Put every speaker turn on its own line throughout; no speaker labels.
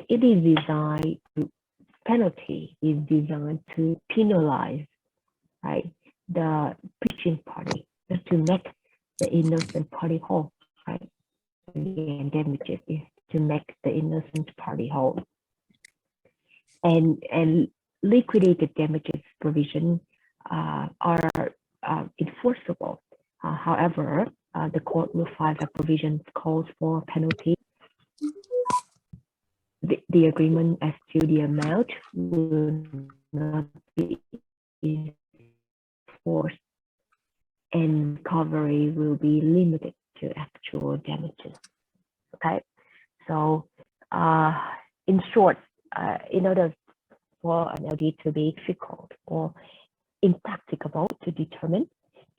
it is designed to, penalty is designed to penalize, right, the breaching party, just to make the innocent party whole, right? And damages is to make the innocent party whole. And liquidated damages provision are enforceable. However, the court will find that provisions calls for penalty. The agreement as to the amount will not be enforced, and recovery will be limited to actual damages. Okay, so in short, in order for an LD to be difficult or impracticable to determine,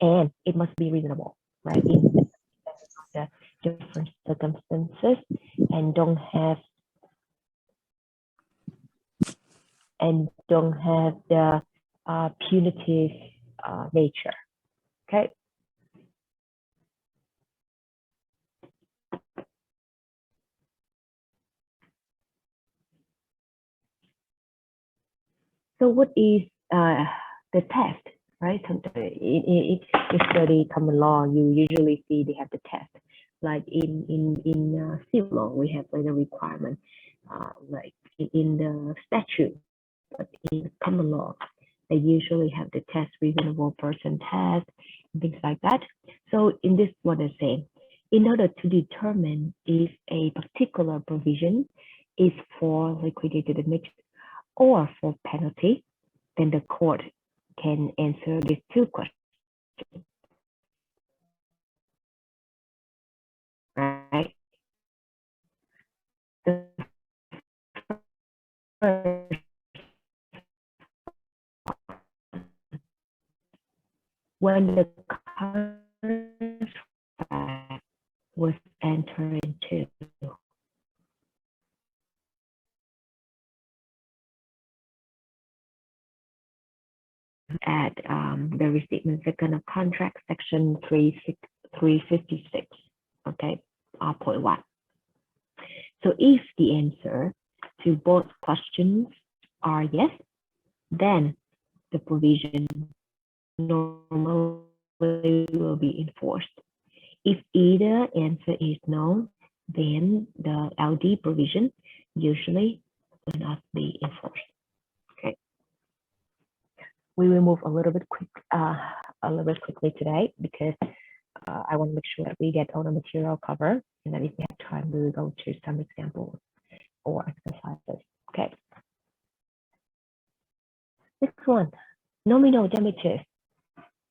and it must be reasonable, right, in the different circumstances, and don't have the punitive nature. Okay. So what is the test, right? If you study common law, you usually see they have the test. Like in civil law, we have like a requirement, like in the statute, but in common law, they usually have the test, reasonable person test, and things like that. So in this, what they're saying, in order to determine if a particular provision is for liquidated damages or for penalty, then the court can answer these two questions. Right? The first, when the contract was entered into, at the restatement second of contract, section 356, okay, point 1. So if the answer to both questions are yes, then the provision normally will be enforced. If either answer is no, then the LD provision usually will not be enforced. Okay. We will move a little bit quickly today, because I want to make sure that we get all the material covered, and then if we have time, we will go to some examples or exercises. Okay. Next one, nominal damages.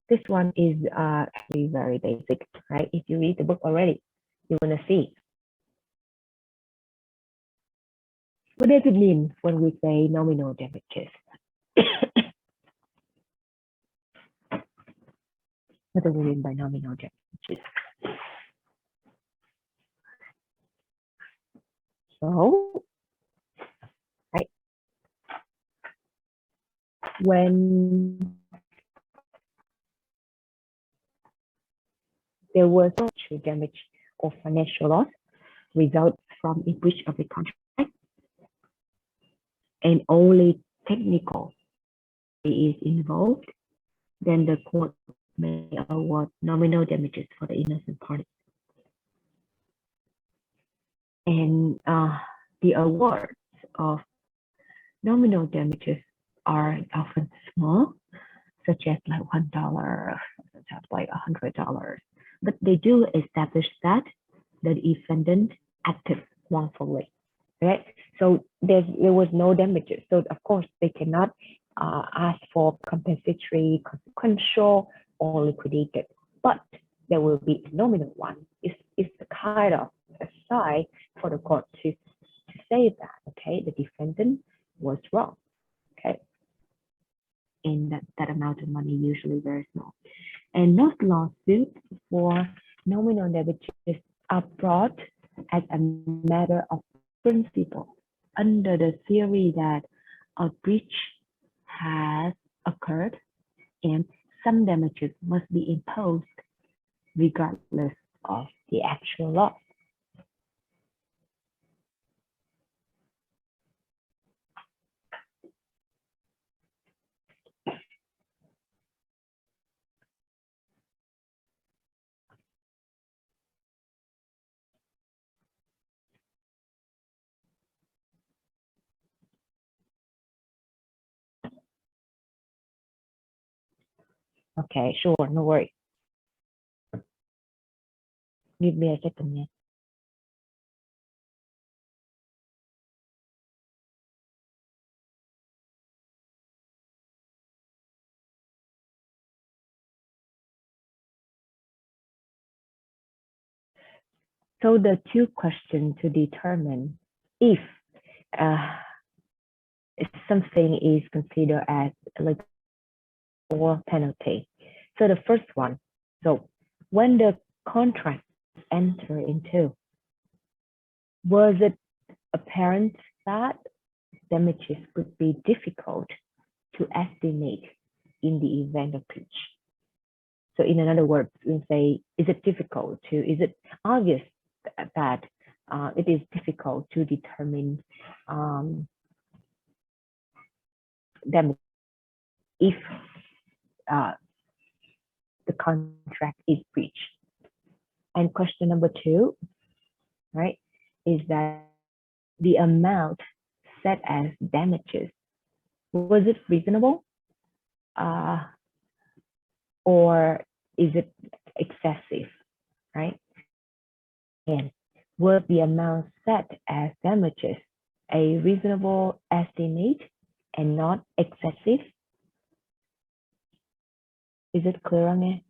This one is actually very basic, right? If you read the book already, you want to see. What does it mean when we say nominal damages? What do we mean by nominal damages? So, right, when there was actual damage or financial loss results from a breach of a contract, and only technical is involved, then the court may award nominal damages for the innocent party. And the awards of nominal damages are often small, such as like $1, such as like $100. But they do establish that the defendant acted wrongfully, right? So there was no damages. So of course they cannot ask for compensatory, consequential, or liquidated, but there will be a nominal one. It's a kind of a sign for the court to say that, okay, the defendant was wrong, okay? And that amount of money usually very small. And most lawsuits for nominal damages are brought as a matter of principle under the theory that a breach has occurred and some damages must be imposed regardless of the actual loss. Okay, sure, no worry. Give me a second. Yeah. So the two questions to determine if something is considered as like or penalty. So the first one, so when the contract entered into, was it apparent that damages could be difficult to estimate in the event of breach? So in other words, we say, is it obvious that it is difficult to determine damage if the contract is breached? And question number two, right, is that the amount set as damages, was it reasonable? Or is it excessive, right? And was the amount set as damages a reasonable estimate and not excessive? Is it clear on it?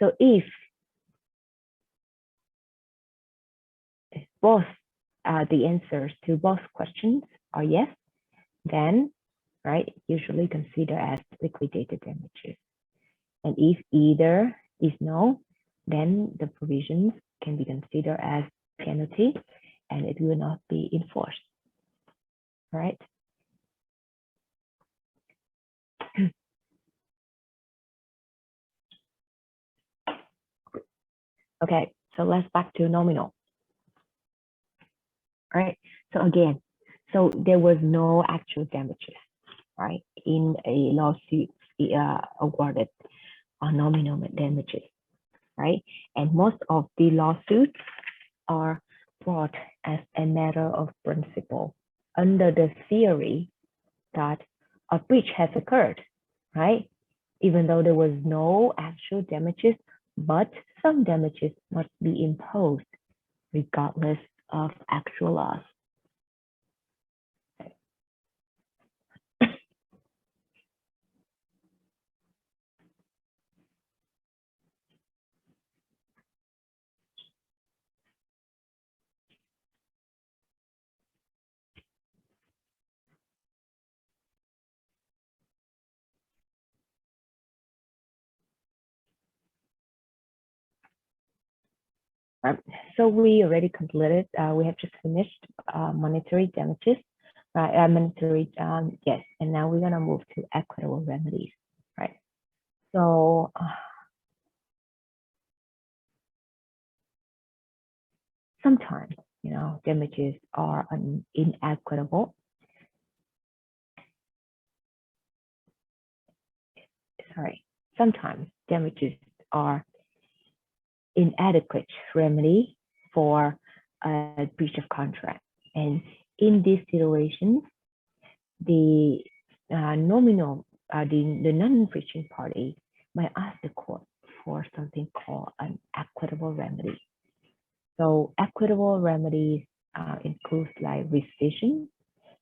So if both the answers to both questions are yes, then, right, usually consider as liquidated damages. And if either is no, then the provisions can be considered as penalty and it will not be enforced, right? Okay, so let's back to nominal. All right, so again, so there was no actual damages, right, in a lawsuit awarded on nominal damages, right? And most of the lawsuits are brought as a matter of principle under the theory that a breach has occurred, right? Even though there was no actual damages, but some damages must be imposed regardless of actual loss. So we already completed, we have just finished monetary damages, right? Monetary, yes, and now we're gonna move to equitable remedies, right? So sometimes, you know, damages are inequitable. Sorry, sometimes damages are inadequate remedy for a breach of contract. And in this situation, the nominal, the non-breaching party might ask the court for something called an equitable remedy. So equitable remedies includes like rescission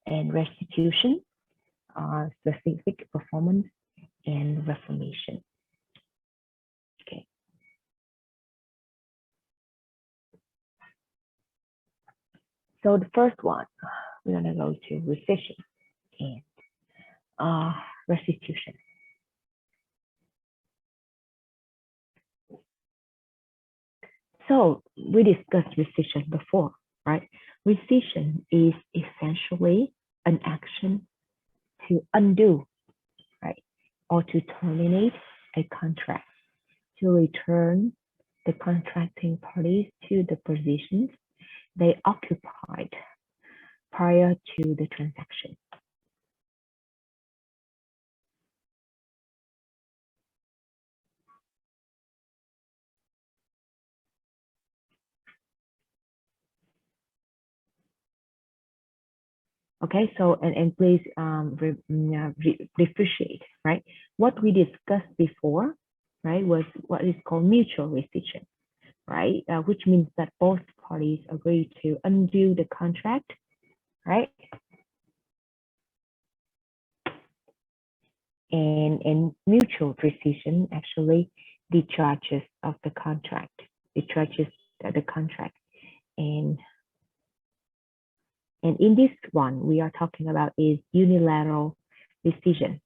and restitution, specific performance, and reformation. Okay. So the first one, we're gonna go to rescission and restitution. So we discussed rescission before, right? Rescission is essentially an action to undo, right, or to terminate a contract, to return the contracting parties to the positions they occupied prior to the transaction. Okay, so and please appreciate, right? What we discussed before, right, was what is called mutual rescission, right? Which means that both parties agree to undo the contract, right? And mutual rescission actually discharges of the contract, discharges the contract, and in this one we are talking about is unilateral rescission.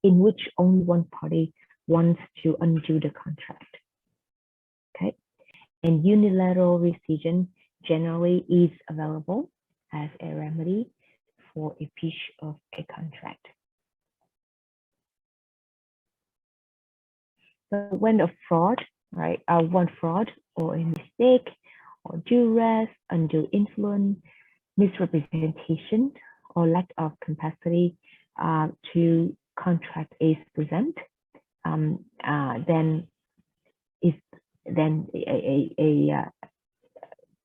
In which only one party wants to undo the contract. Okay, and unilateral rescission generally is available as a remedy for a breach of a contract. So when a fraud, right, one fraud or a mistake or duress, undue influence, misrepresentation, or lack of capacity to contract is present, then a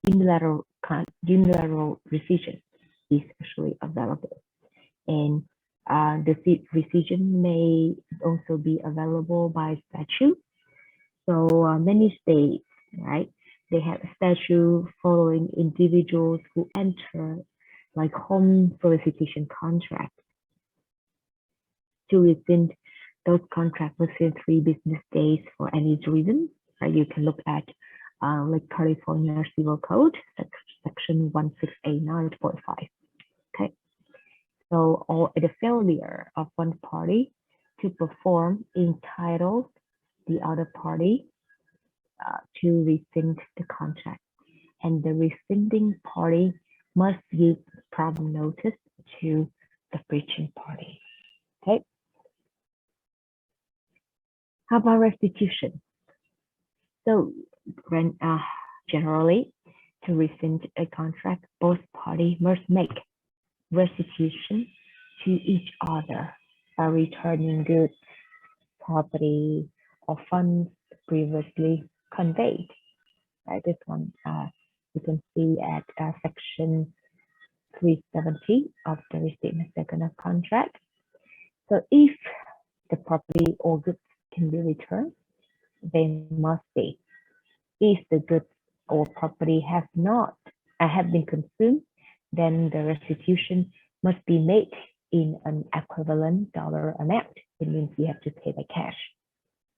unilateral rescission is actually available, and the rescission may also be available by statute. So many states, right, they have a statute following individuals who enter like home solicitation contracts to rescind those contracts within 3 business days for any reason. Right? You can look at like California Civil Code, section 1689.5. Okay, so or the failure of one party to perform entitles the other party to rescind the contract, and the rescinding party must give proper notice to the breaching party. Okay. How about restitution? So generally, to rescind a contract, both parties must make restitution to each other by returning goods, property, or funds previously conveyed. Right, this one you can see at section 370 of the Restatement Second of Contract. So if the property or goods can be returned, they must be. If the goods or property have been consumed, then the restitution must be made in an equivalent dollar amount. It means you have to pay by cash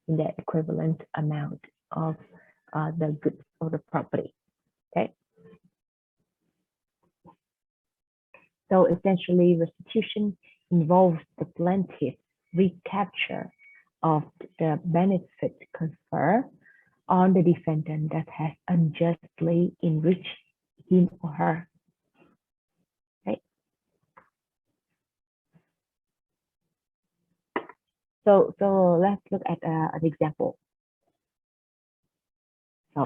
in the equivalent amount of the goods or the property. Okay. So essentially, restitution involves the plaintiff recapture of the benefit conferred on the defendant that has unjustly enriched him or her. Right? So let's look at an example. So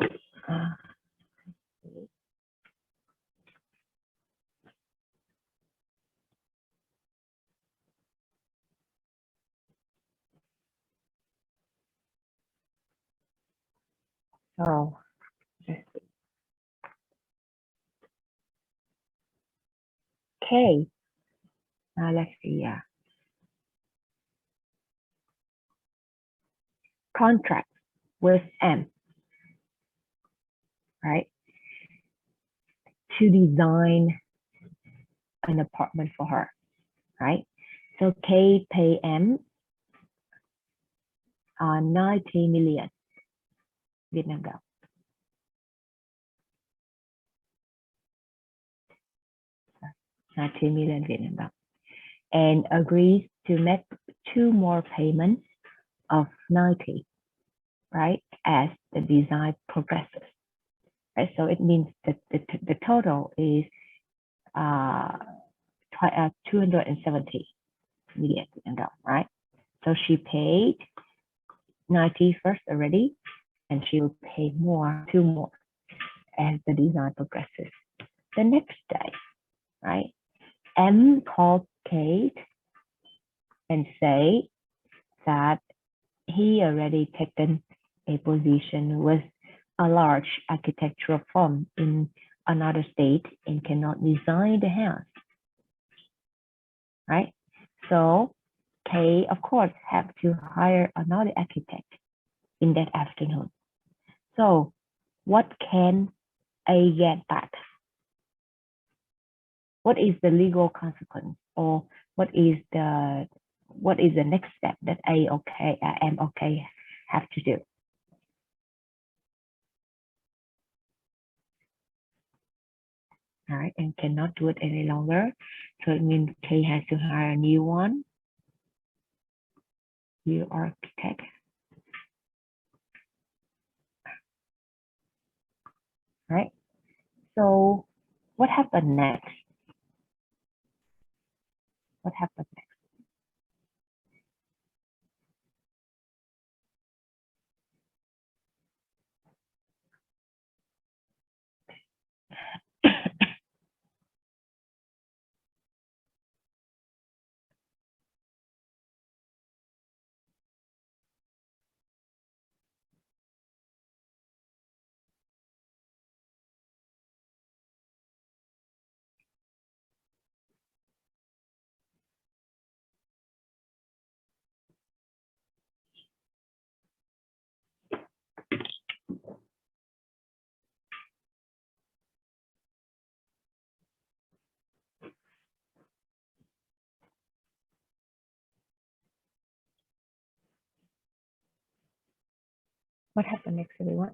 so okay. Now let's see. Contract with M, right? To design an apartment for her, right? So K pay M 90 million Vietnam đồng. $90 million Vietnam đồng, and agrees to make 2 more payments of 90, right, as the design progresses. Right, so it means that the total is 270 million, right? So she paid 90 first already, and she will pay 2 more as the design progresses. The next day, right, M called Kate and say, that he already taken a position with a large architectural firm in another state and cannot design the house, right? So K, of course, have to hire another architect in that afternoon. So what can A get back? What is the legal consequence, or what is the next step that M OK have to do? All right, and cannot do it any longer. So it means K has to hire a new architect. Right. So what happened next? What happened next? What happened next, everyone?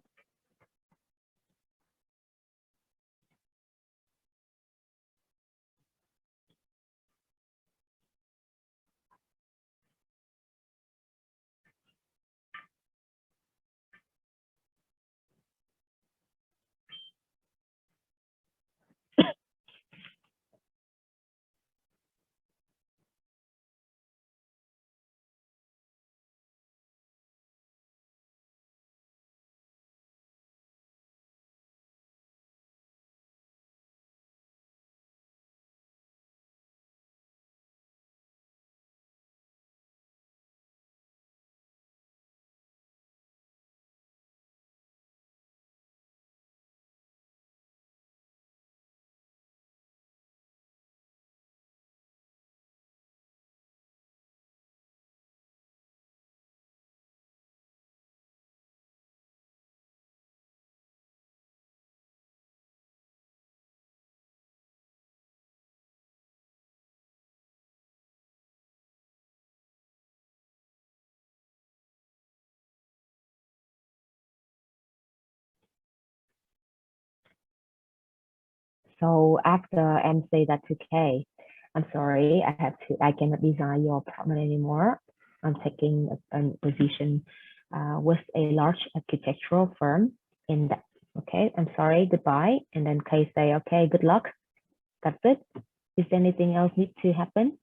So after M say that to K, I'm sorry, I cannot design your apartment anymore. I'm taking a position with a large architectural firm in that. Okay, I'm sorry, goodbye. And then K say, okay, good luck. That's it. Is there anything else need to happen?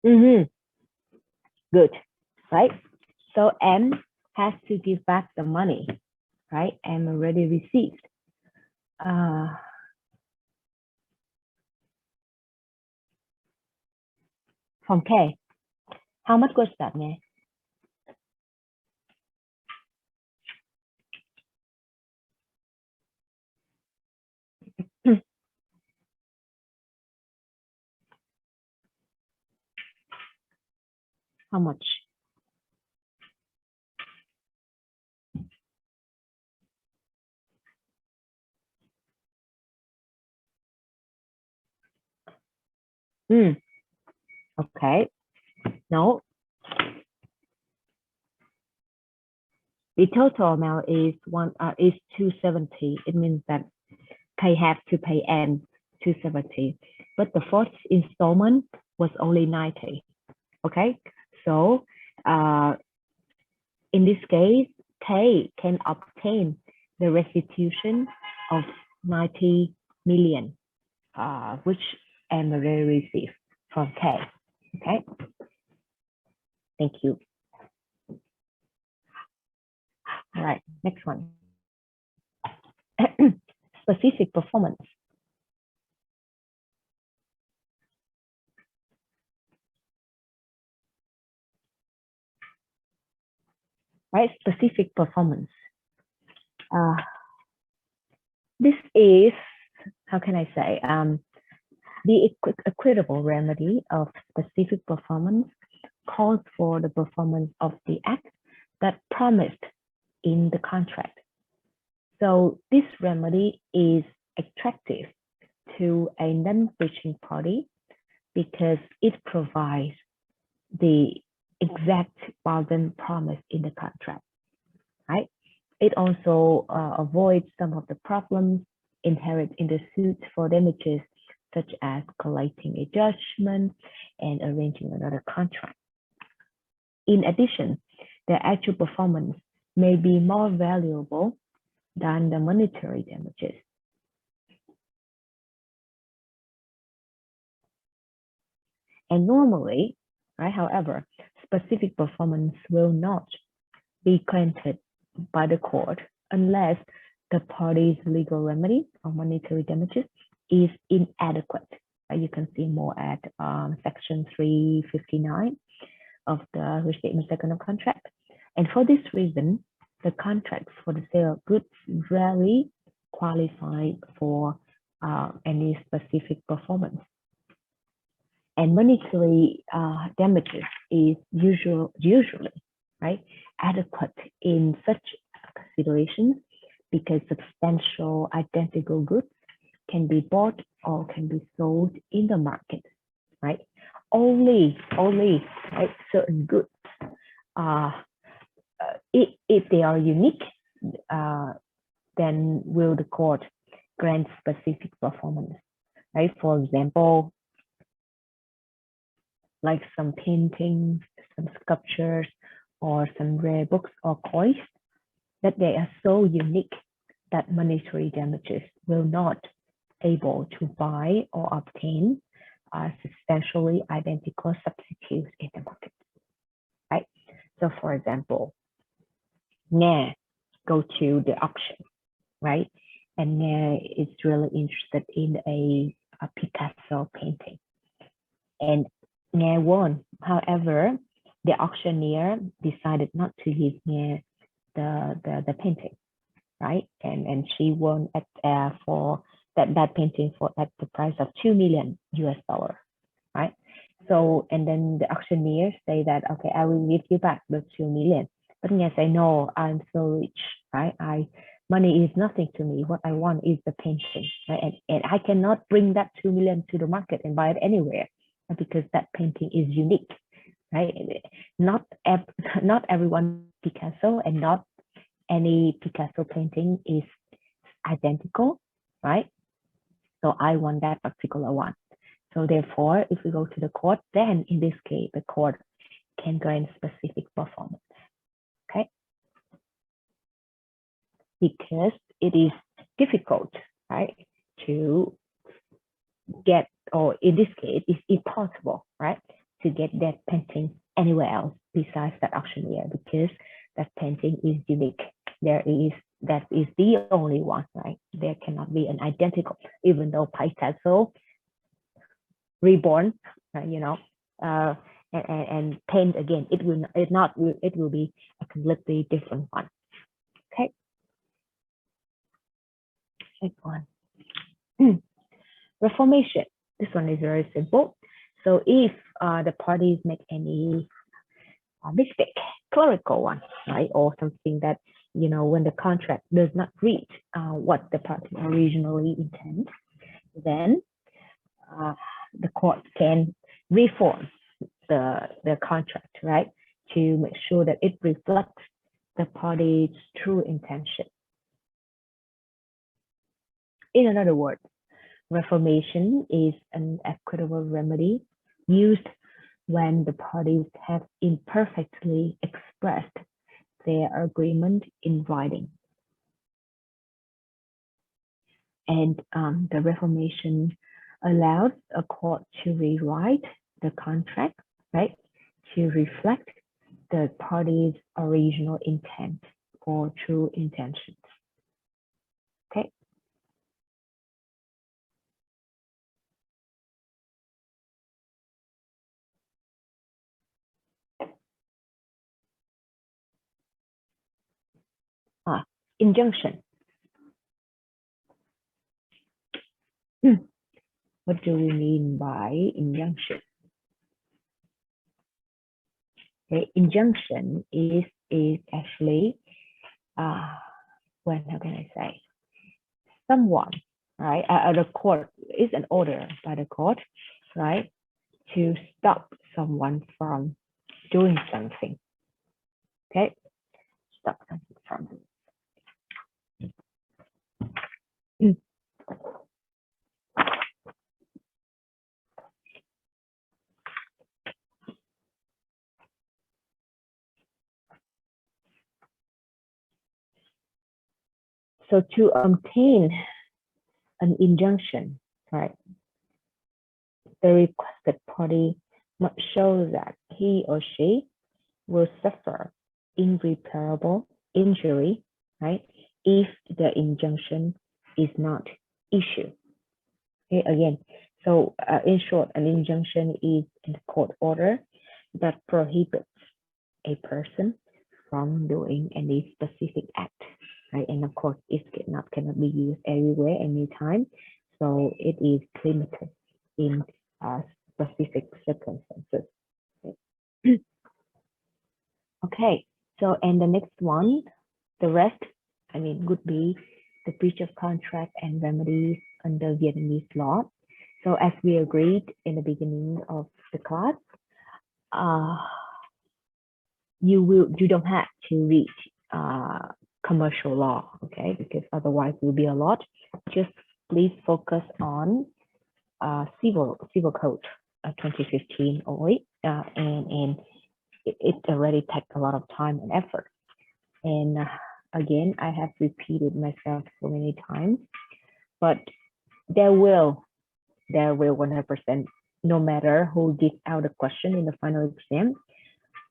Good, right? So M has to give back the money, right? M already received. From K. How much was that, Nghe? How much? Okay. No. The total amount is 270. It means that K have to pay M 270, but the first installment was only 90. Okay. So in this case, K can obtain the restitution of 90 million, which M already received from K. Okay. Thank you. All right, next one. Specific performance. Right, specific performance. This is, how can I say, the equitable remedy of specific performance calls for the performance of the act that promised in the contract. So this remedy is attractive to a non-breaching party because it provides the exact bargain promised in the contract, right? It also avoids some of the problems inherent in the suit for damages, such as collecting a judgment and arranging another contract. In addition, the actual performance may be more valuable than the monetary damages. And normally, right, however, specific performance will not be granted by the court unless the party's legal remedy or monetary damages is inadequate. You can see more at section 359 of the Restatement Second of Contract. And for this reason, the contracts for the sale of goods rarely qualify for any specific performance. And monetary damages is usually right, adequate in such considerations because substantial identical goods can be bought or can be sold in the market, right? Only right, certain goods, if they are unique, then will the court grant specific performance, right? For example, like some paintings, some sculptures, or some rare books or coins, that they are so unique that monetary damages will not able to buy or obtain substantially identical substitutes in the market, right? So for example, Nghe go to the auction, right? And Nghe is really interested in a Picasso painting. And Nghe won. However, the auctioneer decided not to give Nghe the painting, right? And she won at for that painting for at the price of $2 million US, right? So and then the auctioneer say that, okay, I will give you back the 2 million. But Nghe say, no, I'm so rich, right? Money is nothing to me. What I want is the painting, right? And I cannot bring that 2 million to the market and buy it anywhere because that painting is unique, right? Not everyone Picasso and not any Picasso painting is identical, right? So I want that particular one. So therefore, if we go to the court, then in this case, the court can grant specific performance, okay? Because it is difficult, right, to get, or in this case, it's impossible, right, to get that painting anywhere else besides that auctioneer, because that painting is unique. That is the only one, right? There cannot be an identical, even though Picasso reborn, and paint again. It will be a completely different one. Okay. Next one. Reformation. This one is very simple. So if the parties make any mistake, clerical one, right, or something that, when the contract does not read what the party originally intended, then the court can reform the contract, right, to make sure that it reflects the party's true intention. In other words, reformation is an equitable remedy used when the parties have imperfectly expressed their agreement in writing. And the reformation allows a court to rewrite the contract, right, to reflect the party's original intent or true intentions. Okay. Injunction. What do we mean by injunction? Okay, injunction is actually how can I say, someone, right, the court is an order by the court, right, to stop someone from doing something. Okay, stop something from doing. So to obtain an injunction, right, the requested party must show that he or she will suffer irreparable injury, right, if the injunction is not issued. Okay, again, so in short, an injunction is a court order that prohibits a person from doing any specific act, right? And of course, it cannot be used everywhere, anytime. So it is limited in specific circumstances. Okay, so and the next one, the rest, would be the breach of contract and remedies under Vietnamese law. So as we agreed in the beginning of the class, you don't have to read commercial law, okay? Because otherwise it will be a lot. Just please focus on civil code 2015 only, and it already takes a lot of time and effort. And again, I have repeated myself so many times, but there will 100%, no matter who gives out the question in the final exam,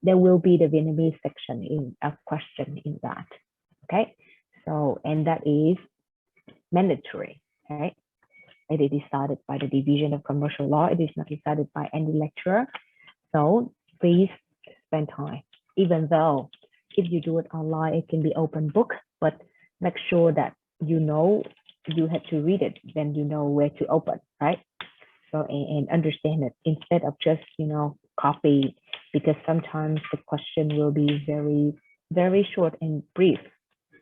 there will be the Vietnamese section in a question in that. Okay, so and that is mandatory, right? It is decided by the Division of Commercial Law. It is not decided by any lecturer. So please spend time, even though if you do it online, it can be open book, but make sure that you have to read it, then you know where to open, right? So and understand it instead of just copy, because sometimes the question will be very, very short and brief.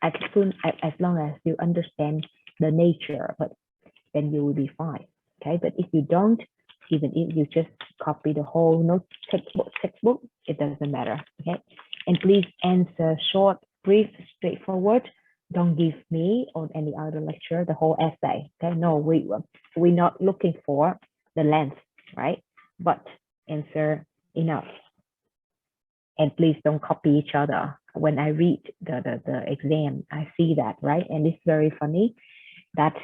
As long as you understand the nature of it, then you will be fine. Okay, but if you don't, even if you just copy the whole note textbook, it doesn't matter. Okay, and please answer short, brief, straightforward. Don't give me or any other lecturer the whole essay. Okay, no, we're not looking for the length, right? But answer enough. And please don't copy each other. When I read the exam, I see that, right? And it's very funny that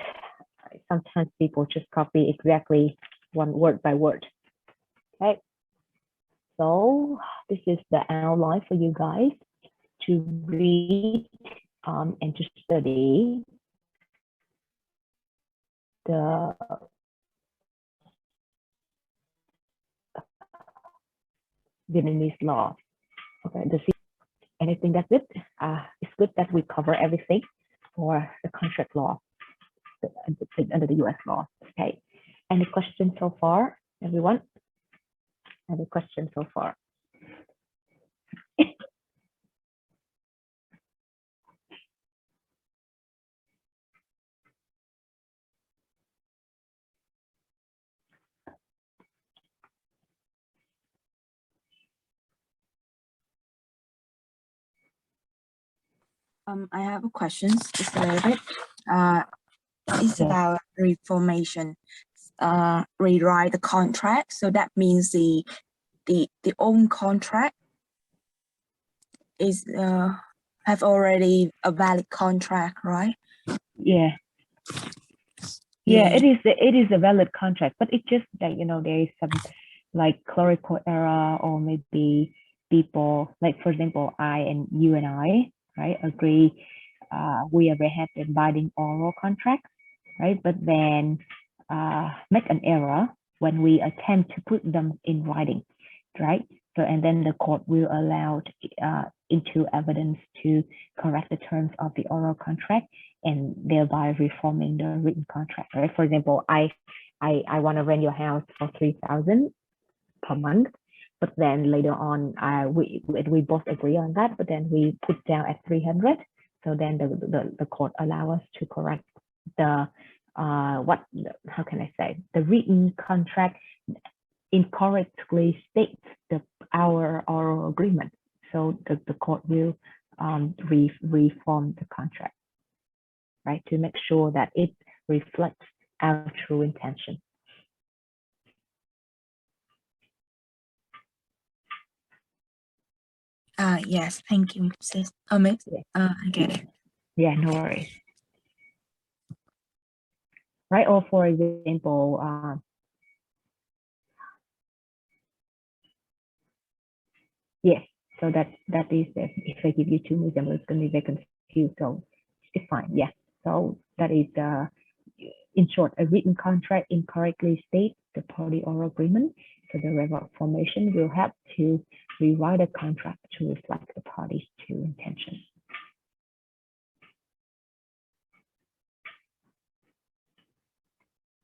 sometimes people just copy exactly one word by word. Okay. So this is the outline for you guys to read and to study the Vietnamese law. Okay, anything that's it. It's good that we cover everything for the contract law under the US law. Okay. Any questions so far, everyone? Any questions so far?
I have a question, just a little bit. It's about reformation. Rewrite the contract. So that means the own contract is have already a valid contract, right?
Yeah. Yeah, it is a valid contract, but it's just that there is some like clerical error, or maybe people, like for example, you and I, right, agree we ever had a binding oral contract, right? But then make an error when we attempt to put them in writing, right? So and then the court will allow into evidence to correct the terms of the oral contract, and thereby reforming the written contract, right? For example, I want to rent your house for 3,000 per month, but then later on we both agree on that, but then we put down at 300. So then the court allow us to correct the how can I say, the written contract incorrectly states our oral agreement. So the court will reform the contract, right, to make sure that it reflects our true intention.
Yes, thank you, sis. I get it.
Yeah, no worries. Right, or for example, yes, so that is it. If I give you 2 examples, it's going to be very confused, so it's fine. Yeah, so that is in short, a written contract incorrectly states the party oral agreement. So the Reformation will have to rewrite a contract to reflect the party's true intention.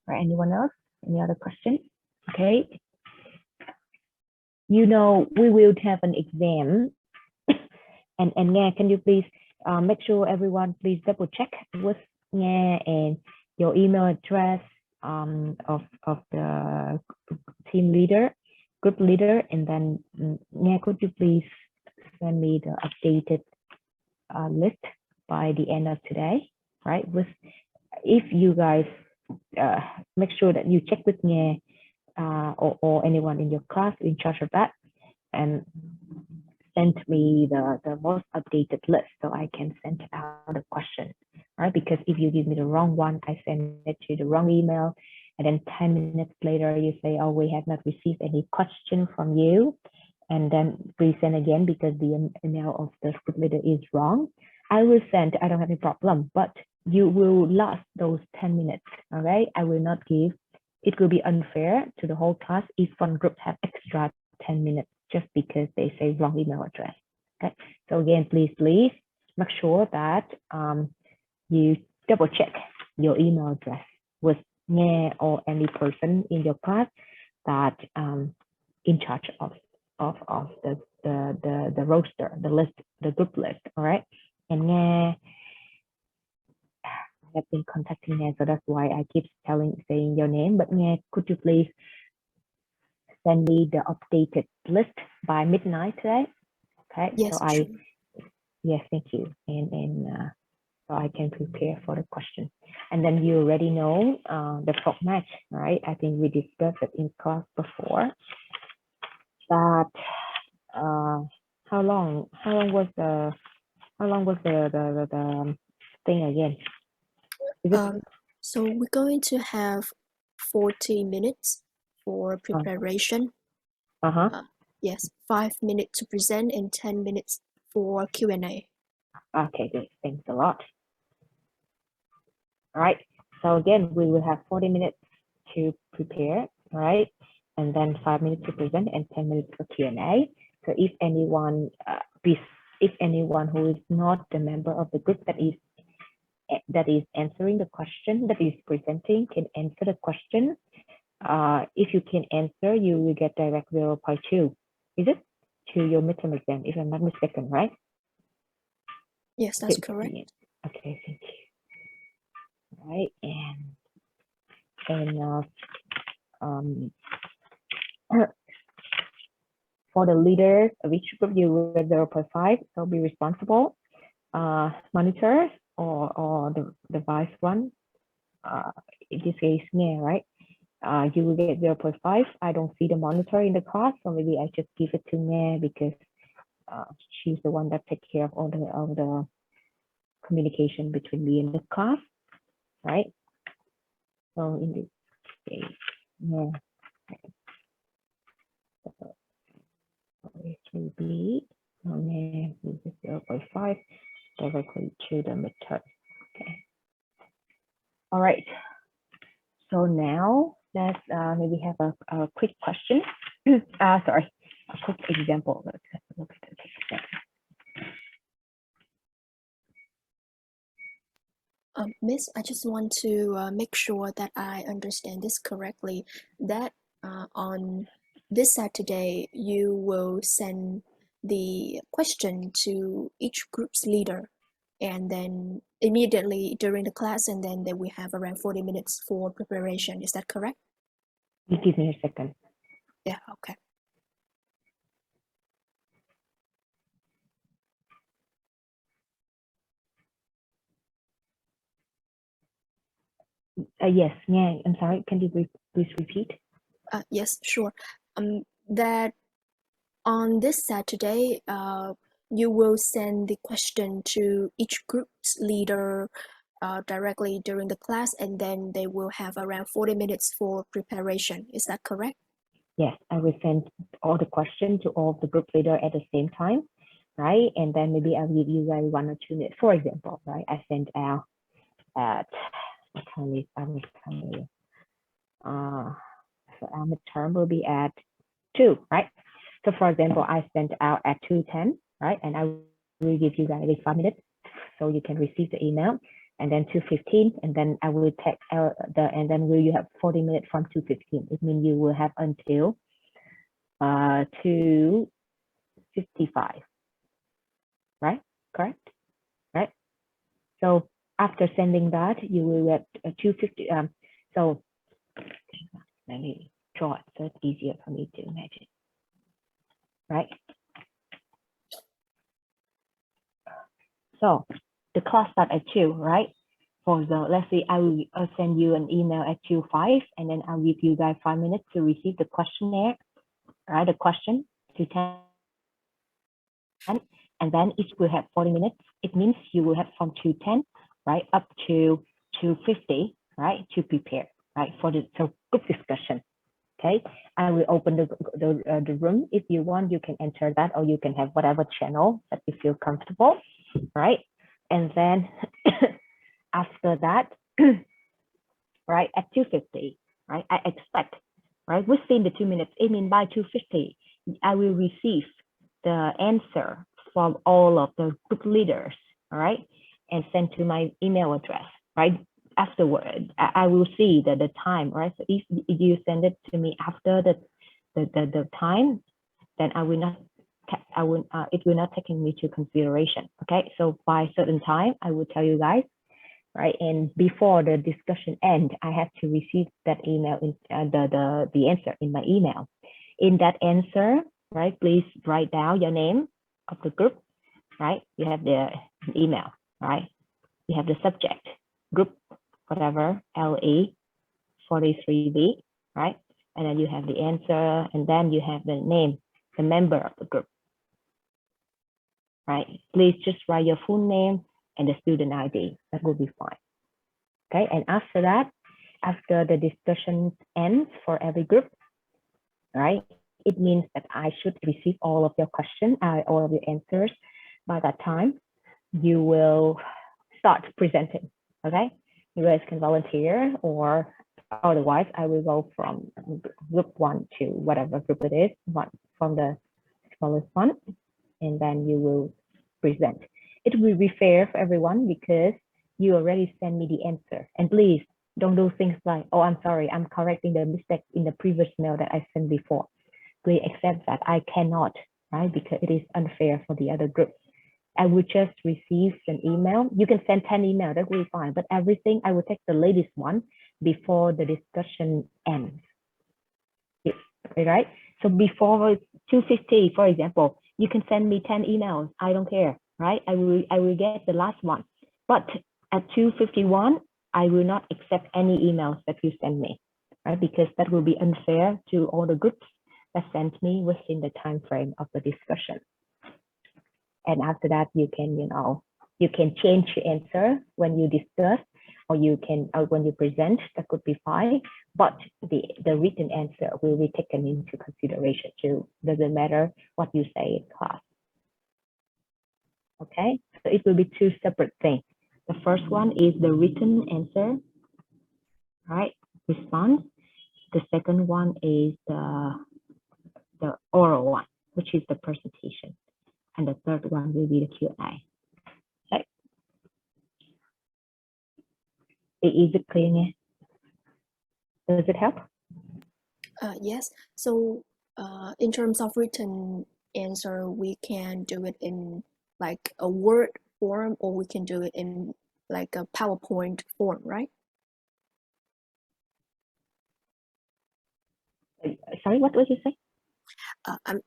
Right, anyone else? Any other questions? Okay. We will have an exam. and Nghe, can you please make sure everyone please double check with Nghe and your email address of the team leader, group leader, and then Nghe, could you please send me the updated list by the end of today, right? If you guys make sure that you check with Nghe or anyone in your class in charge of that, and send me the most updated list so I can send out the question, right? Because if you give me the wrong one, I send it to the wrong email, and then 10 minutes later you say, oh, we have not received any question from you, and then resend again because the email of the group leader is wrong. I will send, I don't have any problem, but you will lose those 10 minutes, okay? I will not give. It will be unfair to the whole class if one group have extra 10 minutes just because they say wrong email address. Okay, so again, please make sure that you double check your email address with Nghe or any person in your class that in charge of the roster, the list, the group list. All right, and Nghe have been contacting Nghe, so that's why I keep saying your name. But Nghe, could you please send me the updated list by midnight today? Okay,
yes,
so
sure.
yes, thank you, and so I can prepare for the question. And then you already know the format, right? I think we discussed it in class before. But how long was the thing again?
So we're going to have 40 minutes for preparation. Yes, 5 minutes to present and 10 minutes for Q&A.
Okay, good. Thanks a lot. All right. So again, we will have 40 minutes to prepare, right? And then 5 minutes to present and 10 minutes for Q&A. So if anyone, who is not a member of the group that is answering the question, that is presenting, can answer the question. If you can answer, you will get direct 0.2. Is it to your midterm exam? If I'm not mistaken, right?
Yes, that's correct.
Okay, thank you. Right, for the leaders of each group, you will get 0.5. So be responsible. Monitor or the vice one. In this case, Nghe, right? You will get 0.5. I don't see the monitor in the class, so maybe I just give it to Nghe because she's the one that takes care of all the communication between me and the class, right? So in this case, Nghe, it will be Nghe uses 0.5 directly to the midterm. Okay. All right. So now let's maybe have a quick question. Sorry, a quick example. Let's have a look at the
Miss, I just want to make sure that I understand this correctly, that on this Saturday, you will send the question to each group's leader, and then immediately during the class, and then we have around 40 minutes for preparation. Is that correct?
You give me a second.
Yeah, okay.
Yes, Nghe, I'm sorry, can you please repeat?
Yes, sure. That on this Saturday, you will send the question to each group's leader directly during the class, and then they will have around 40 minutes for preparation. Is that correct?
Yes, I will send all the questions to all the group leader at the same time, right? And then maybe I'll give you guys 1 or 2 minutes. For example, right? I sent out at what time is our midterm? So our midterm will be at 2, right? So for example, I sent out at 2:10, right? And I will give you guys 5 minutes so you can receive the email, and then 2:15, and then I will take and then will you have 40 minutes from 2:15. It means you will have until 2:55, right? Correct, right? So after sending that, you will get 2:50. So let me draw it so it's easier for me to imagine, right? So the class start at 2, right? For the, let's say I will send you an email at 2:05, and then I'll give you guys 5 minutes to receive the questionnaire, right? The question to 10, and then each will have 40 minutes. It means you will have from 2:10, right, up to 2:50, right, to prepare, right, for the group discussion. Okay, I will open the room. If you want, you can enter that, or you can have whatever channel that you feel comfortable, right? And then after that, right, at 2:50, right, I expect, right, within the 2 minutes, I mean by 2:50, I will receive the answer from all of the group leaders, all right, and send to my email address, right? Afterward, I will see the time, right? So if you send it to me after the time, then it will not take into consideration. Okay, so by certain time, I will tell you guys, right? And before the discussion ends, I have to receive that email, the answer in my email. In that answer, right, please write down your name of the group, right? You have the email, right? You have the subject, group, whatever, LE 43B, right? And then you have the answer, and then you have the name, the member of the group, right? Please just write your full name and the student ID. That will be fine. Okay, and after that, after the discussion ends for every group, right, it means that I should receive all of your questions, all of your answers. By that time, you will start presenting, okay? You guys can volunteer, or otherwise I will go from group 1 to whatever group it is, from the smallest one, and then you will present. It will be fair for everyone because you already sent me the answer. And please don't do things like, oh, I'm sorry, I'm correcting the mistake in the previous mail that I sent before. Please accept that I cannot, right? Because it is unfair for the other group. I would just receive an email. You can send 10 emails, that will be fine. But everything, I will take the latest one before the discussion ends. Right? So before 2:50, for example, you can send me 10 emails. I don't care, right? I will get the last one. But at 2:51, I will not accept any emails that you send me, right? Because that will be unfair to all the groups that sent me within the time frame of the discussion. And after that, you can, you can change your answer when you discuss, or you can, when you present, that could be fine. But the written answer will be taken into consideration too. Doesn't matter what you say in class. Okay, so it will be two separate things. The first one is the written answer, right? Response. The second one is the oral one, which is the presentation. And the third one will be the Q&A. Okay. Is it clear? Does it help?
Yes. So in terms of written answer, we can do it in like a Word form, or we can do it in like a PowerPoint form, right?
Sorry, what did you say?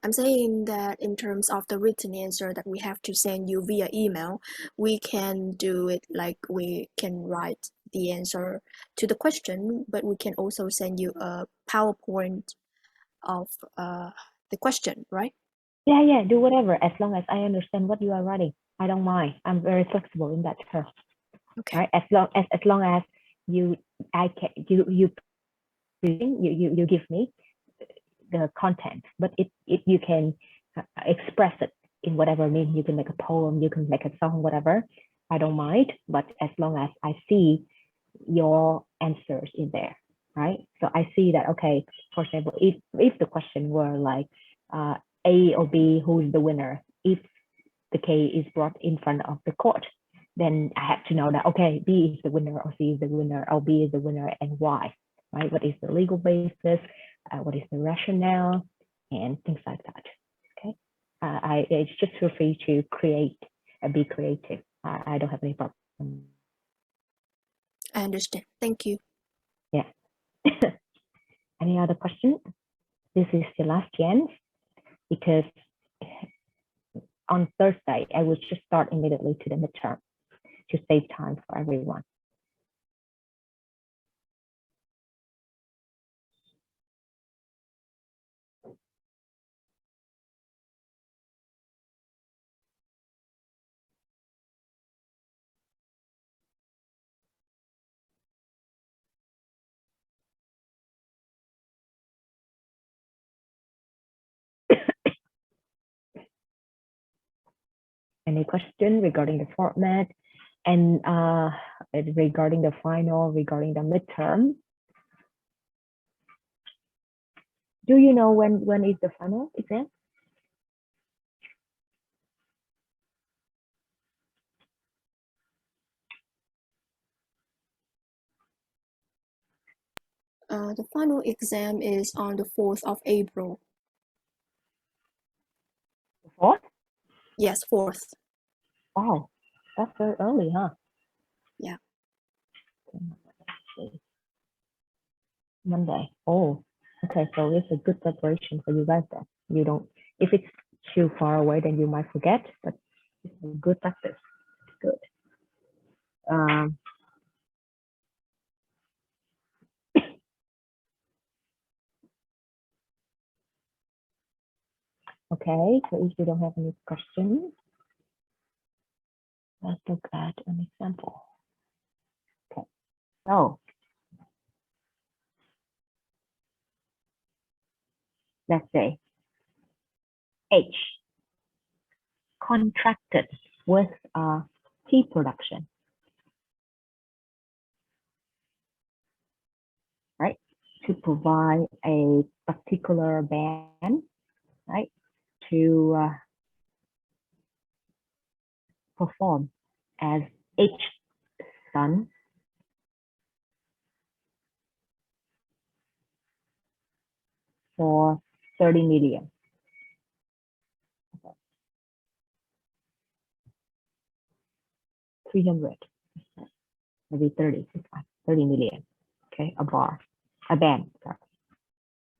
I'm saying that in terms of the written answer that we have to send you via email, we can do it like we can write the answer to the question, but we can also send you a PowerPoint of the question, right?
Yeah, do whatever, as long as I understand what you are writing. I don't mind. I'm very flexible in that term.
Okay.
Right? As long as you give me the content, but you can express it in whatever means. You can make a poem, you can make a song, whatever. I don't mind, but as long as I see your answers in there, right? So I see that, okay, for example, if the question were like A or B, who is the winner? If the case is brought in front of the court, then I have to know that, okay, B is the winner, or C is the winner, or B is the winner, and why, right? What is the legal basis? What is the rationale, and things like that. Okay, it's just feel free to create and be creative. I don't have any problem.
I understand. Thank you.
Yeah. Any other question? This is the last chance, because on Thursday I will just start immediately to the midterm to save time for everyone. Any question regarding the format, and regarding the final, regarding the midterm? Do you know when is the final exam?
The final exam is on the 4th of April.
4th?
Yes, 4th.
Wow, that's very early, huh?
Yeah.
Monday. Oh, okay. So it's a good preparation for you guys then. You don't, if it's too far away, then you might forget, but it's a good practice. Good. Okay, so if you don't have any questions, let's look at an example. Okay, so let's say H contracted with tea production, right, to provide a particular band, right, to perform as H son for 30 million. Okay. 300, maybe 30, 30 million. Okay, a band, sorry,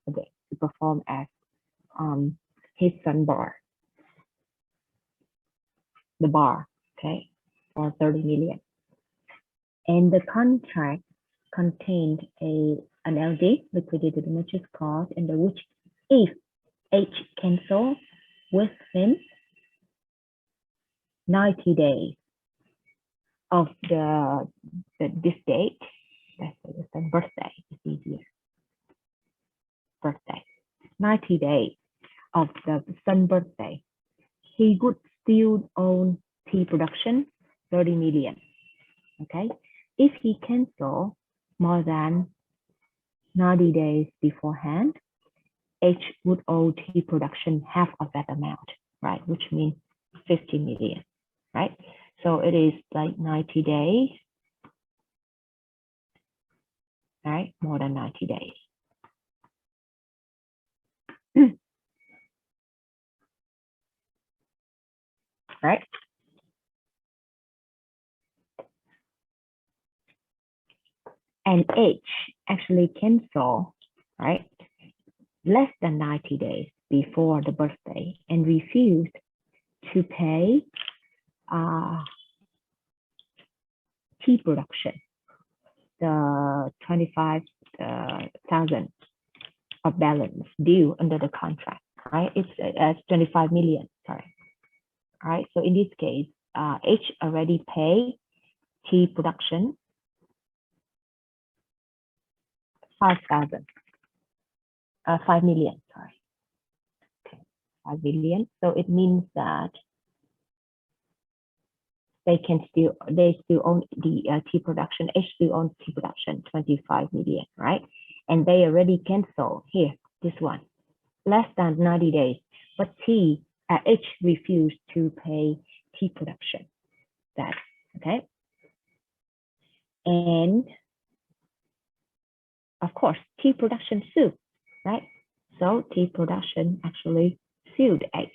okay, to perform as his son bar, the bar, okay, for 30 million. And the contract contained an LD, liquidated damages clause, under which if H cancel within 90 days of this date, let's say the son birthday, it's easier, birthday, 90 days of the son birthday, he would still own tea production 30 million. Okay, if he cancel more than 90 days beforehand, H would owe tea production half of that amount, right? Which means 50 million, right? So it is like 90 days, right? More than 90 days. Right? And H actually cancel, right, less than 90 days before the birthday and refused to pay tea production, the 25,000 of balance due under the contract, right? It's 25 million, sorry. All right, so in this case, H already paid tea production 5 million, sorry. Okay, 5 million. So it means that they still own the tea production. H still owns tea production 25 million, right? And they already cancel here, this one, less than 90 days, but H refused to pay tea production. That, okay? And of course, tea production sued, right? So tea production actually sued H.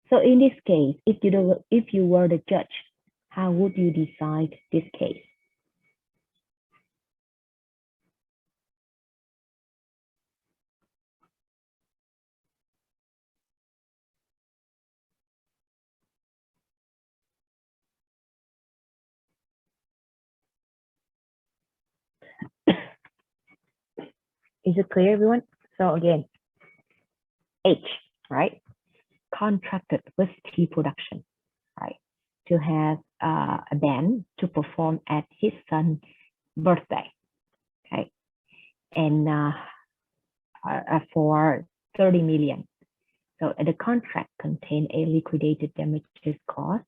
So in this case, if you were the judge, how would you decide this case? Is it clear, everyone? So again, H, right, contracted with tea production, right, to have a band to perform at his son's birthday, okay, and for 30 million. So the contract contained a liquidated damages clause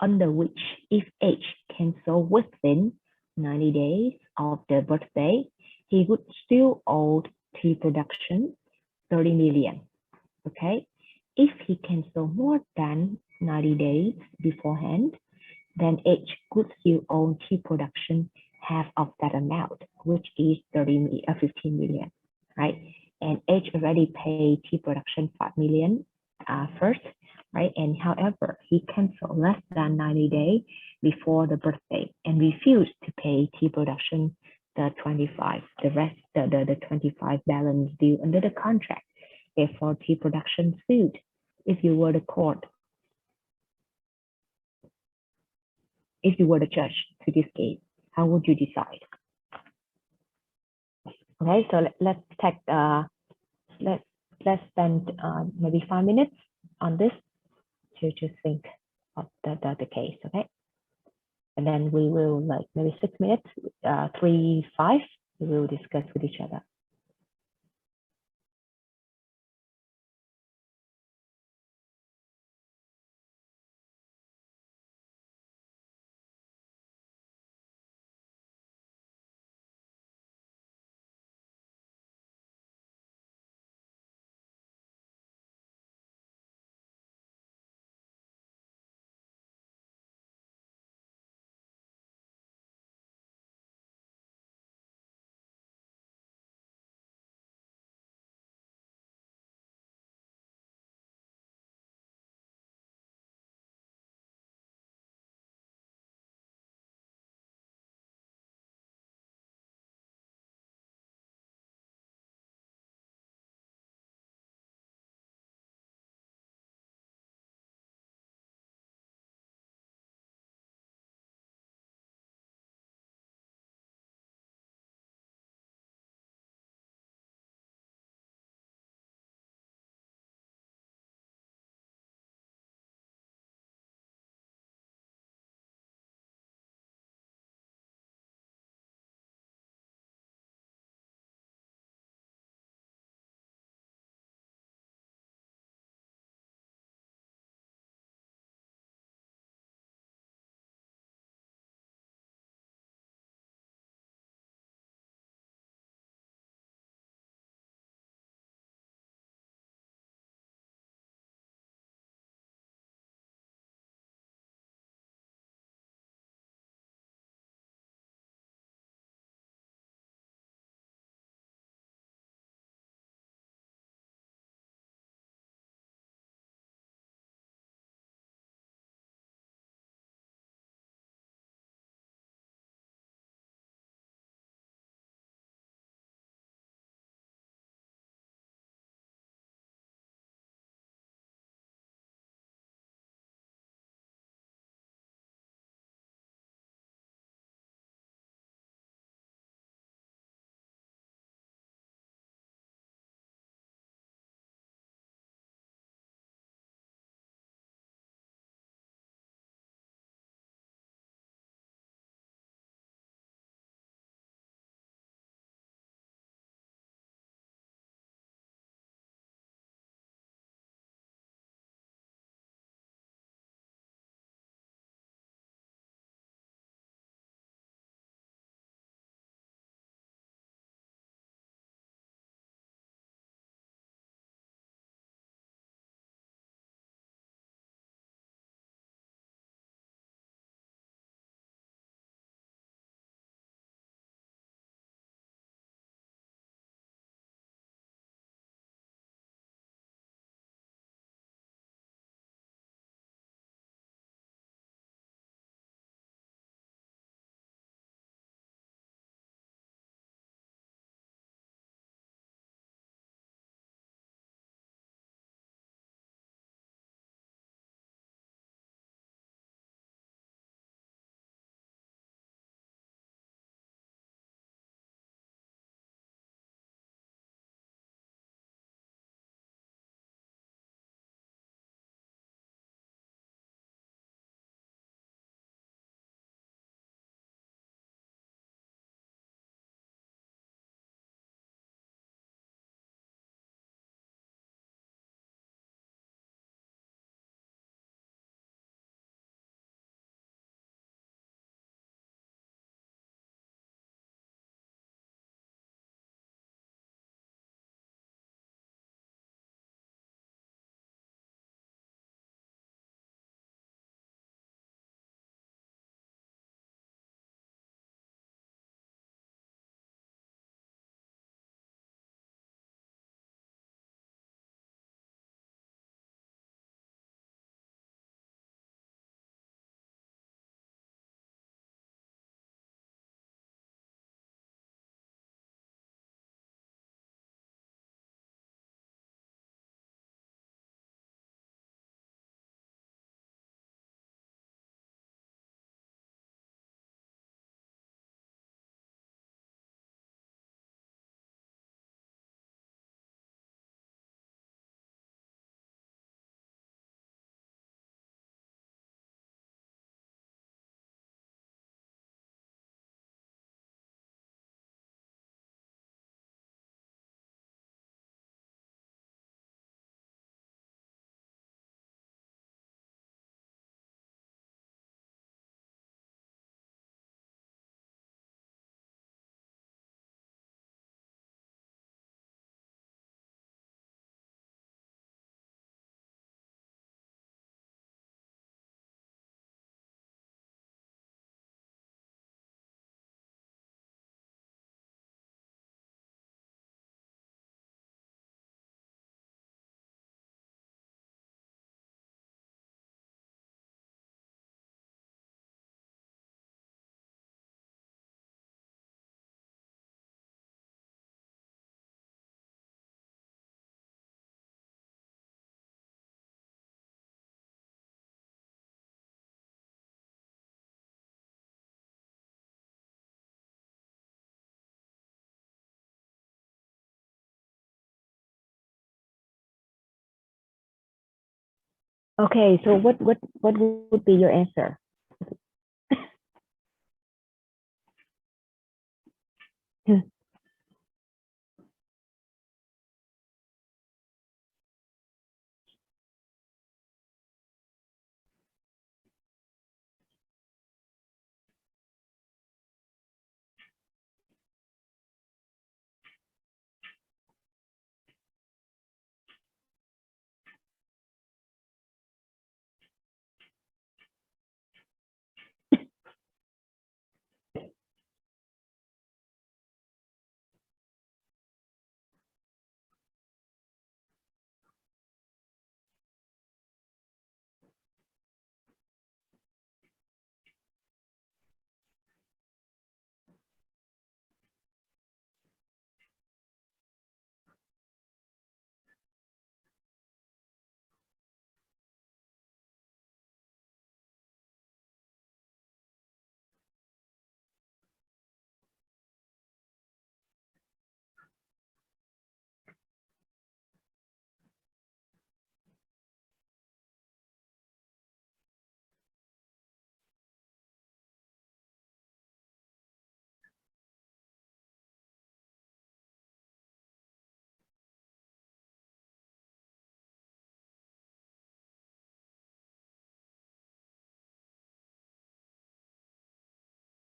under which if H cancel within 90 days of the birthday, he would still owe tea production 30 million. Okay, if he cancel more than 90 days beforehand, then H could still own tea production half of that amount, which is 15 million, right? And H already paid tea production 5 million first, right? And however, he canceled less than 90 days before the birthday and refused to pay tea production the 25, the rest, the 25 balance due under the contract. Therefore, tea production sued. If you were the court, if you were the judge to this case, how would you decide? Okay, so let's take let's spend maybe 5 minutes on this to just think of the case, okay? And then we will like maybe 6 minutes, 3, 5 we will discuss with each other. Okay, so what would be your answer?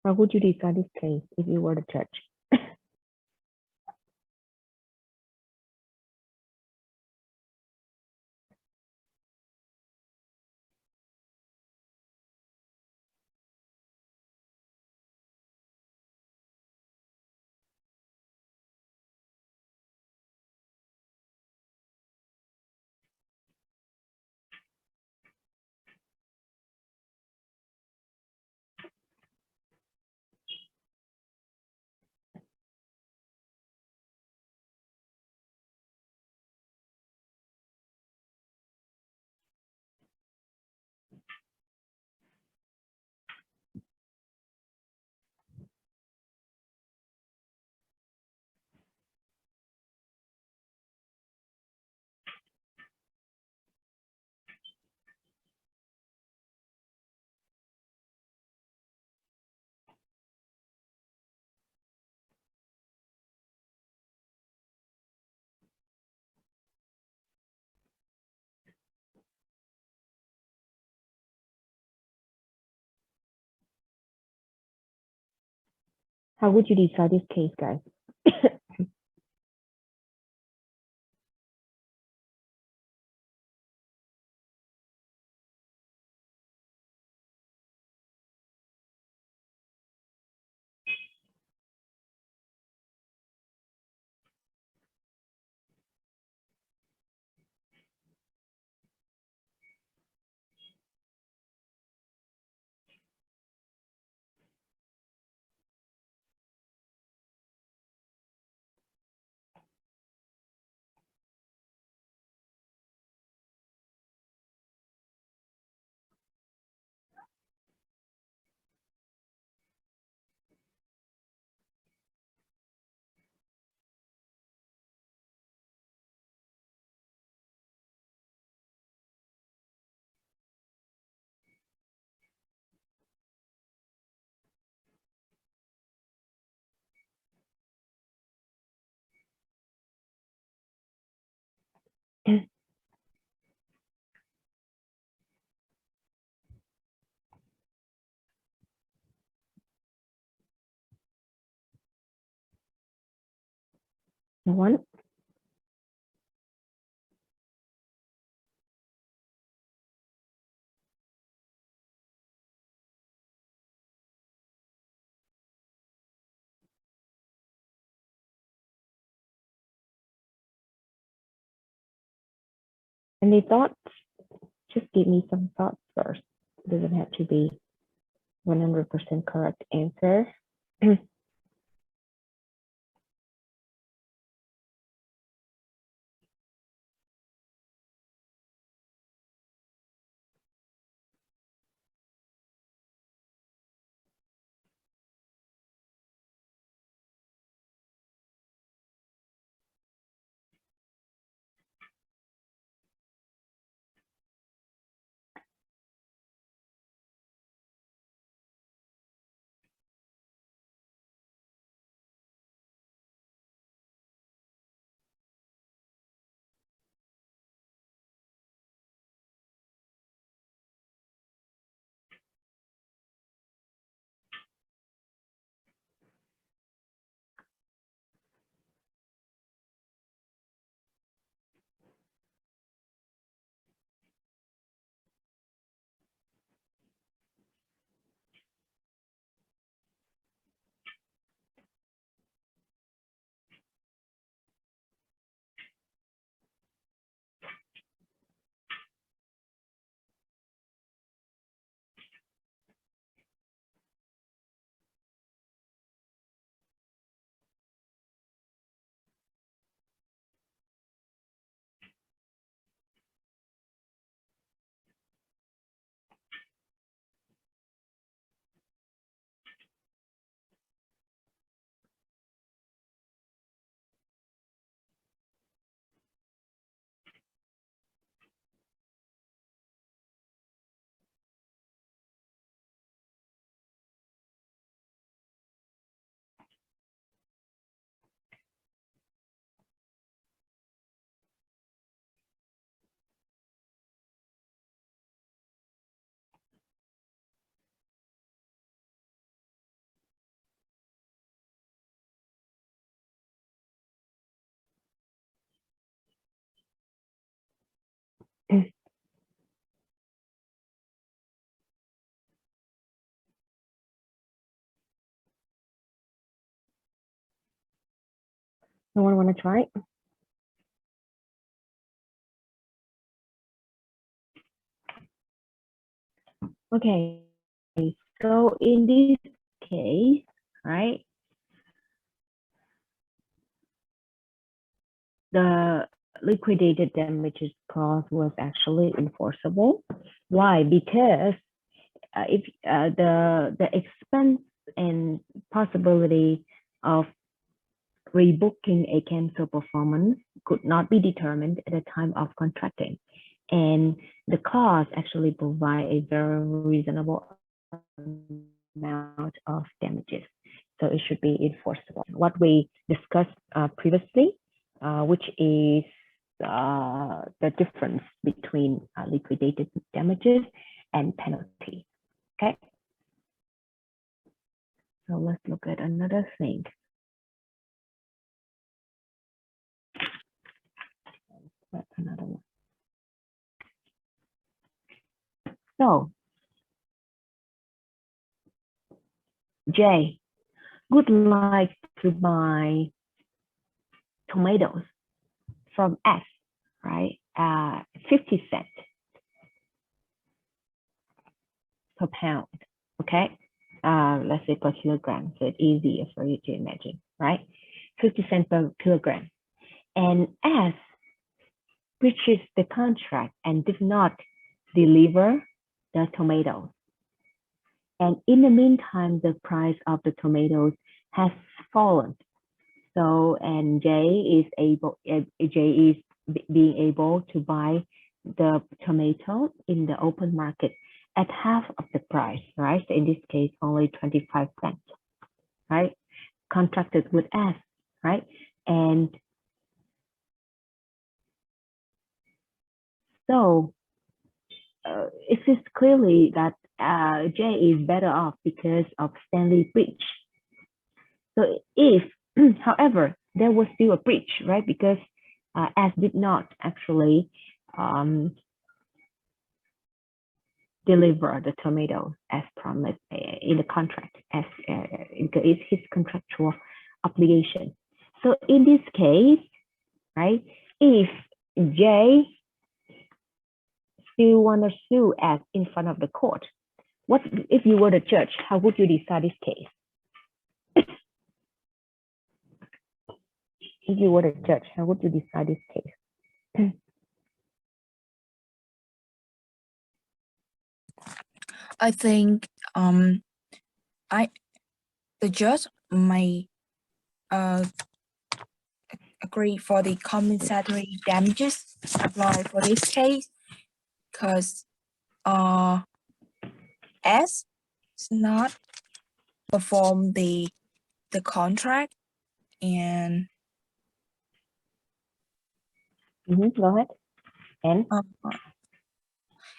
How would you decide this case if you were the judge? How would you decide this case, guys? No one? Any thoughts? Just give me some thoughts first. It doesn't have to be 100% correct answer. No one want to try? Okay, so in this case, right, the liquidated damages clause was actually enforceable. Why? Because if the expense and possibility of rebooking a cancel performance could not be determined at the time of contracting, and the clause actually provide a very reasonable amount of damages, so it should be enforceable. What we discussed previously, which is the difference between liquidated damages and penalty. Okay, so let's look at another thing. That's another one. So J would like to buy tomatoes from S, right? 50 cents per pound, okay? Let's say per kilogram, so it's easier for you to imagine, right? 50 cents per kilogram. And S breaches the contract and did not deliver the tomatoes. And in the meantime, the price of the tomatoes has fallen. So, and J is being able to buy the tomato in the open market at half of the price, right? So in this case, only 25 cents, right? Contracted with S, right? And so it is clearly that J is better off because of Stanley breach. So if, however, there was still a breach, right? Because S did not actually deliver the tomato as promised in the contract, as it's his contractual obligation. So in this case, right, if J still want to sue S in front of the court, what if you were the judge? How would you decide this case? If you were the judge, how would you decide this case?
I think the judge may agree for the compensatory damages applied for this case, because S is not perform the contract, and
Go ahead.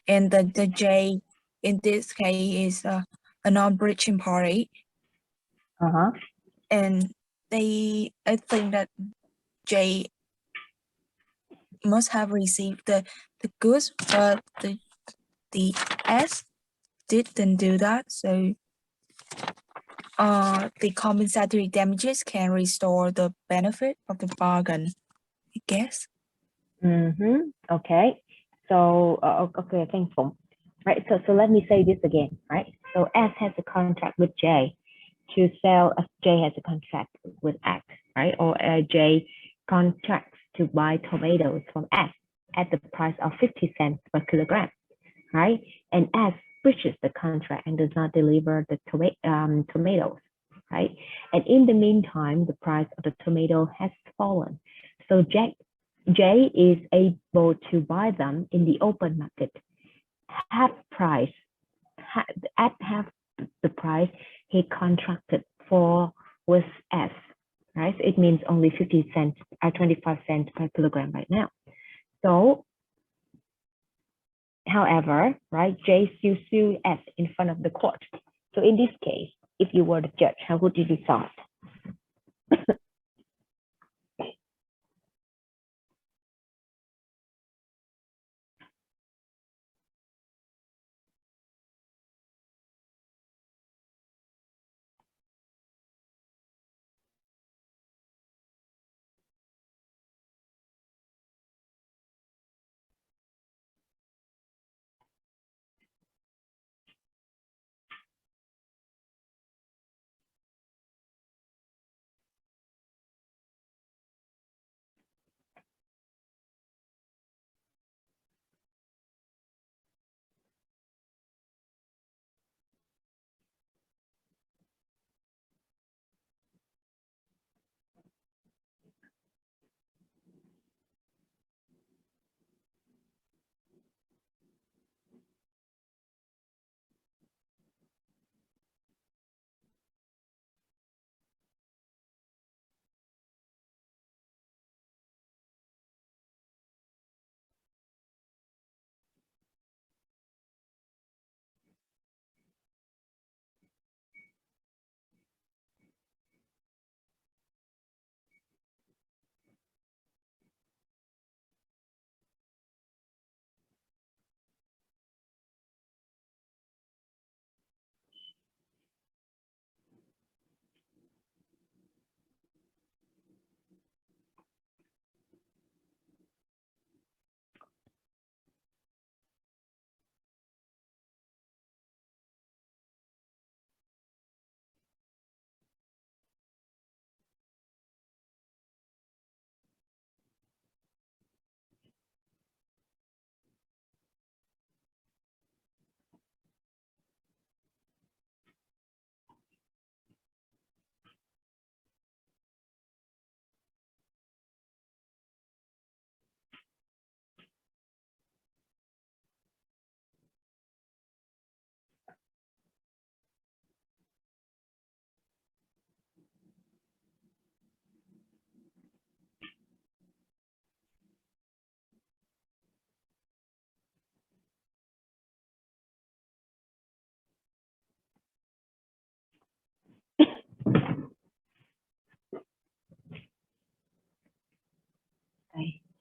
And the J in this case is a non-breaching party. And I think that J must have received the goods, but the S didn't do that. So the compensatory damages can restore the benefit of the bargain, I guess.
Okay. So okay, thanks, Phùng. Right. So let me say this again. Right. So S has a contract with J to sell. J has a contract with X. Right. Or J contracts to buy tomatoes from S at the price of 50 cents per kilogram. Right. And S breaches the contract and does not deliver the tomatoes. Right. And in the meantime, the price of the tomato has fallen. So J is able to buy them in the open market half price, at half the price he contracted for with S, right? So it means only 50 cents or 25 cents per kilogram right now. So, however, right, J still sue S in front of the court. So in this case, if you were the judge, how would you decide?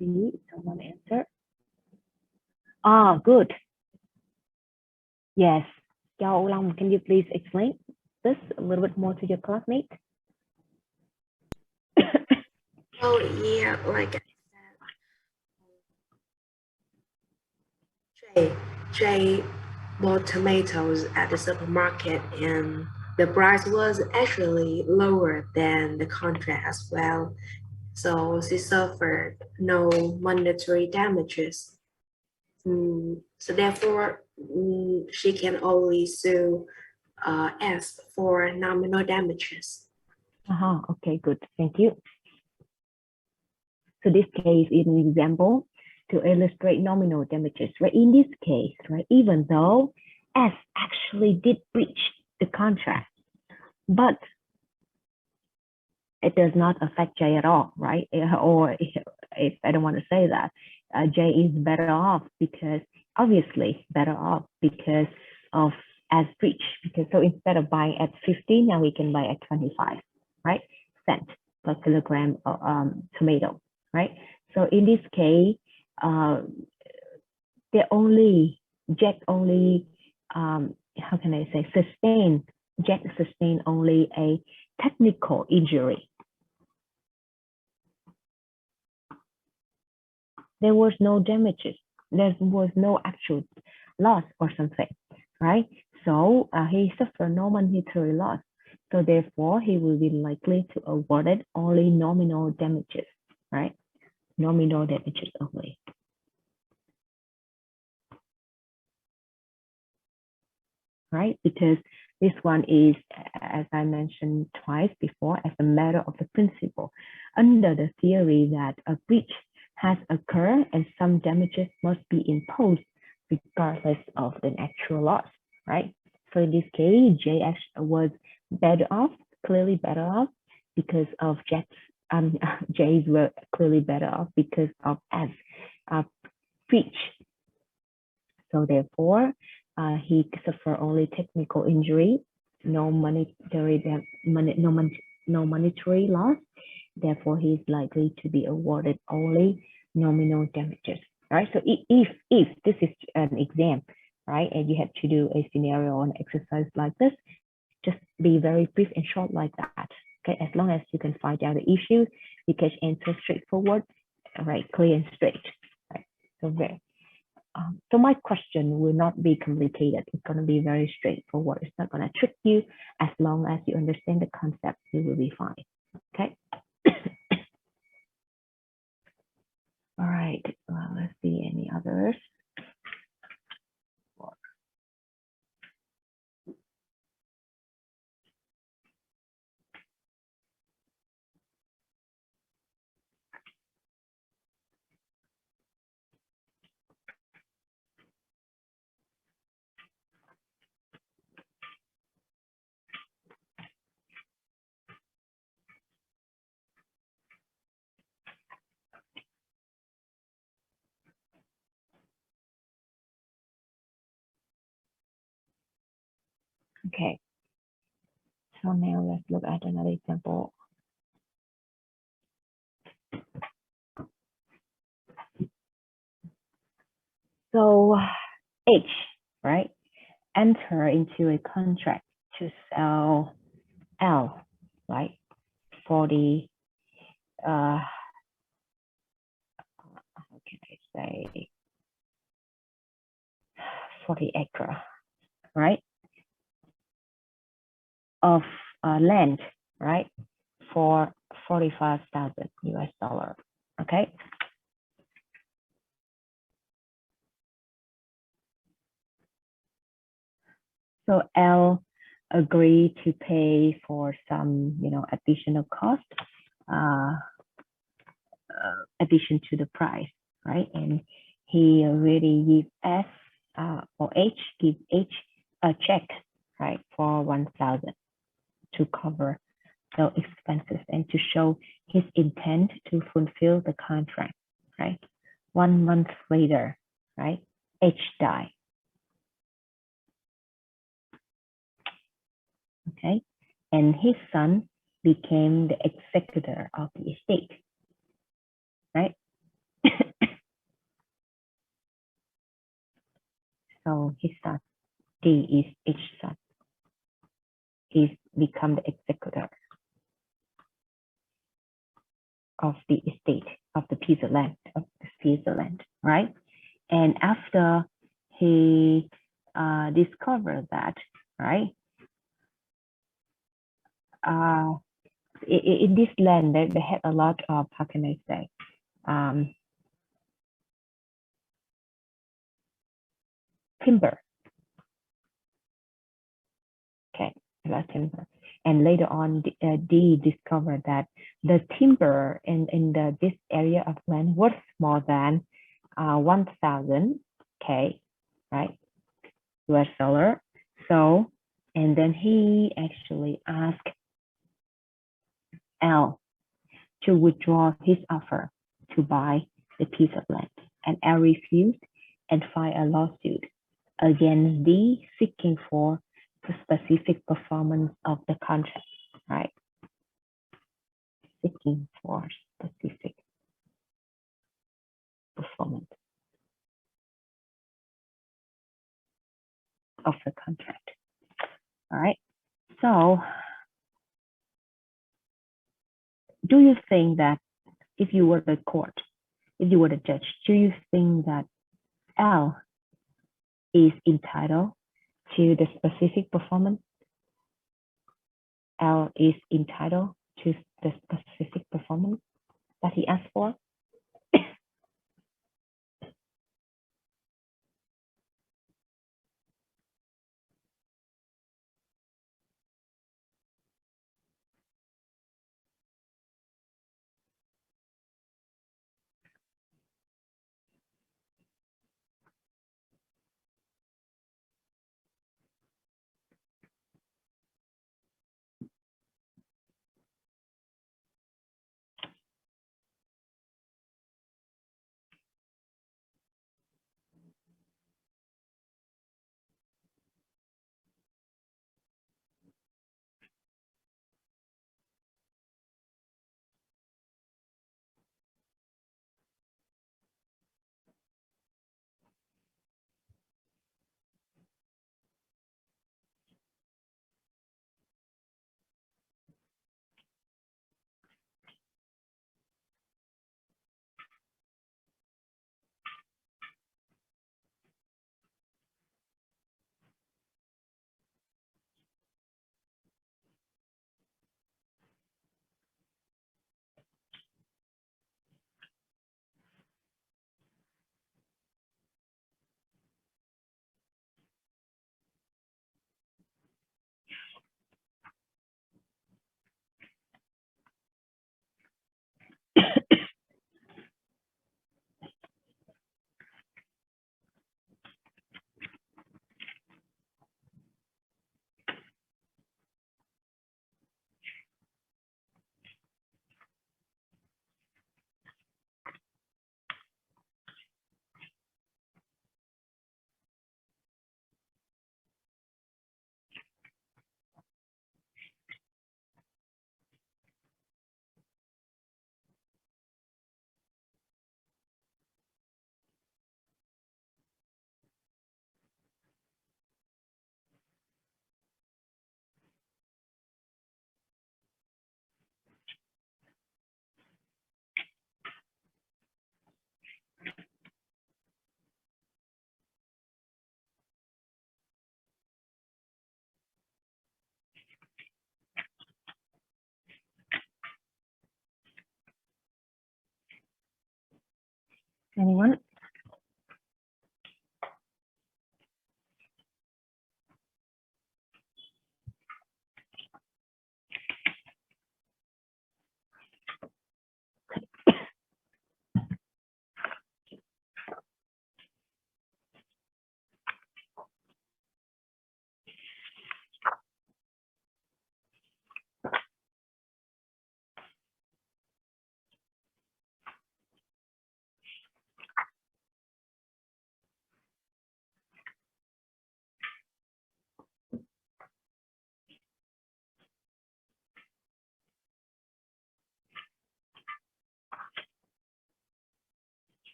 see someone answer. Ah, good. Yes. Yao Long, can you please explain this a little bit more to your classmate?
Oh yeah, like I said, Jay bought tomatoes at the supermarket and the price was actually lower than the contract as well. So she suffered no monetary damages. So therefore, she can only sue ask for nominal damages.
Okay, good. Thank you. So this case is an example to illustrate nominal damages, right? In this case, right, even though S actually did breach the contract, but it does not affect J at all, right? Or if I don't want to say that, J is better off because obviously better off because of S breach. Because so instead of buying at 50, now we can buy at 25, right? Cent per kilogram of tomato, right? So in this case, they only Jack only how can I say Jack sustained only a technical injury. There was no damages. There was no actual loss or something, right? So he suffered no monetary loss. So therefore, he will be likely to awarded only nominal damages, right? Nominal damages only. Right? Because this one is, as I mentioned twice before, as a matter of the principle, under the theory that a breach has occurred and some damages must be imposed regardless of the actual loss, right? So in this case, JX was better off, clearly better off because of Jack's, J's were clearly better off because of S breach. So therefore, he suffered only technical injury, no monetary loss. Therefore, he is likely to be awarded only nominal damages. Right. So if this is an exam, right, and you have to do a scenario or an exercise like this, just be very brief and short like that. Okay. As long as you can find out the issue, you can answer straightforward, right, clear and straight. Right. So very. So my question will not be complicated. It's going to be very straightforward. It's not going to trick you. As long as you understand the concept, you will be fine. Okay. All right. Well, let's see any others. Okay. So now let's look at another example. So H, right, enter into a contract to sell L, right, for the, how can I say, for the acre, right, of land, right, for 45,000 US dollar. Okay. So L agreed to pay for some, additional cost, addition to the price, right? And he already give S or H, give H a check, right, for 1,000 to cover the expenses and to show his intent to fulfill the contract, right? 1 month later, right, H died. Okay, and his son became the executor of the estate, right? So his son, D is H son, is become the executor of the estate, of the piece of land, right? And after he discovered that, right? In this land, they had a lot of, how can I say, timber. Okay, a lot of timber. And later on, D discovered that the timber in this area of land was more than 1,000 K, right? US dollar. So, and then he actually asked L to withdraw his offer to buy the piece of land, and L refused and filed a lawsuit against D, seeking for the specific performance of the contract, right? Seeking for specific performance of the contract. All right. So, do you think that if you were the court, if you were the judge, do you think that L is entitled to the specific performance? L is entitled to the specific performance that he asked for? Anyone?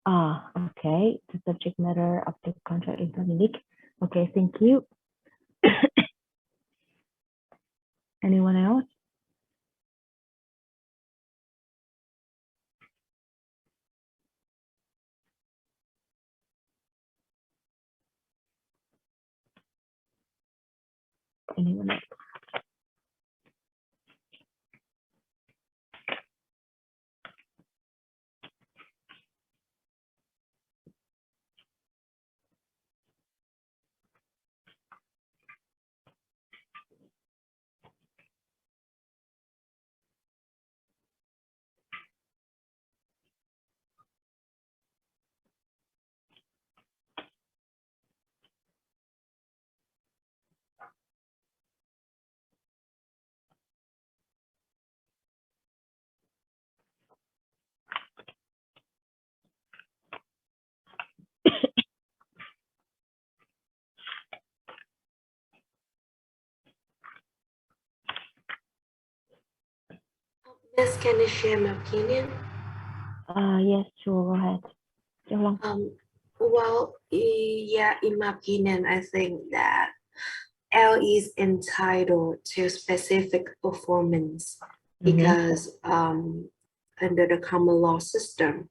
Okay. The subject matter of the contract is not unique. Okay, thank you. Anyone else? Anyone else?
Miss, can I share my opinion?
Yes, sure, go ahead. Châu Long.
Well, yeah, in my opinion, I think that L is entitled to specific performance because under the common law system,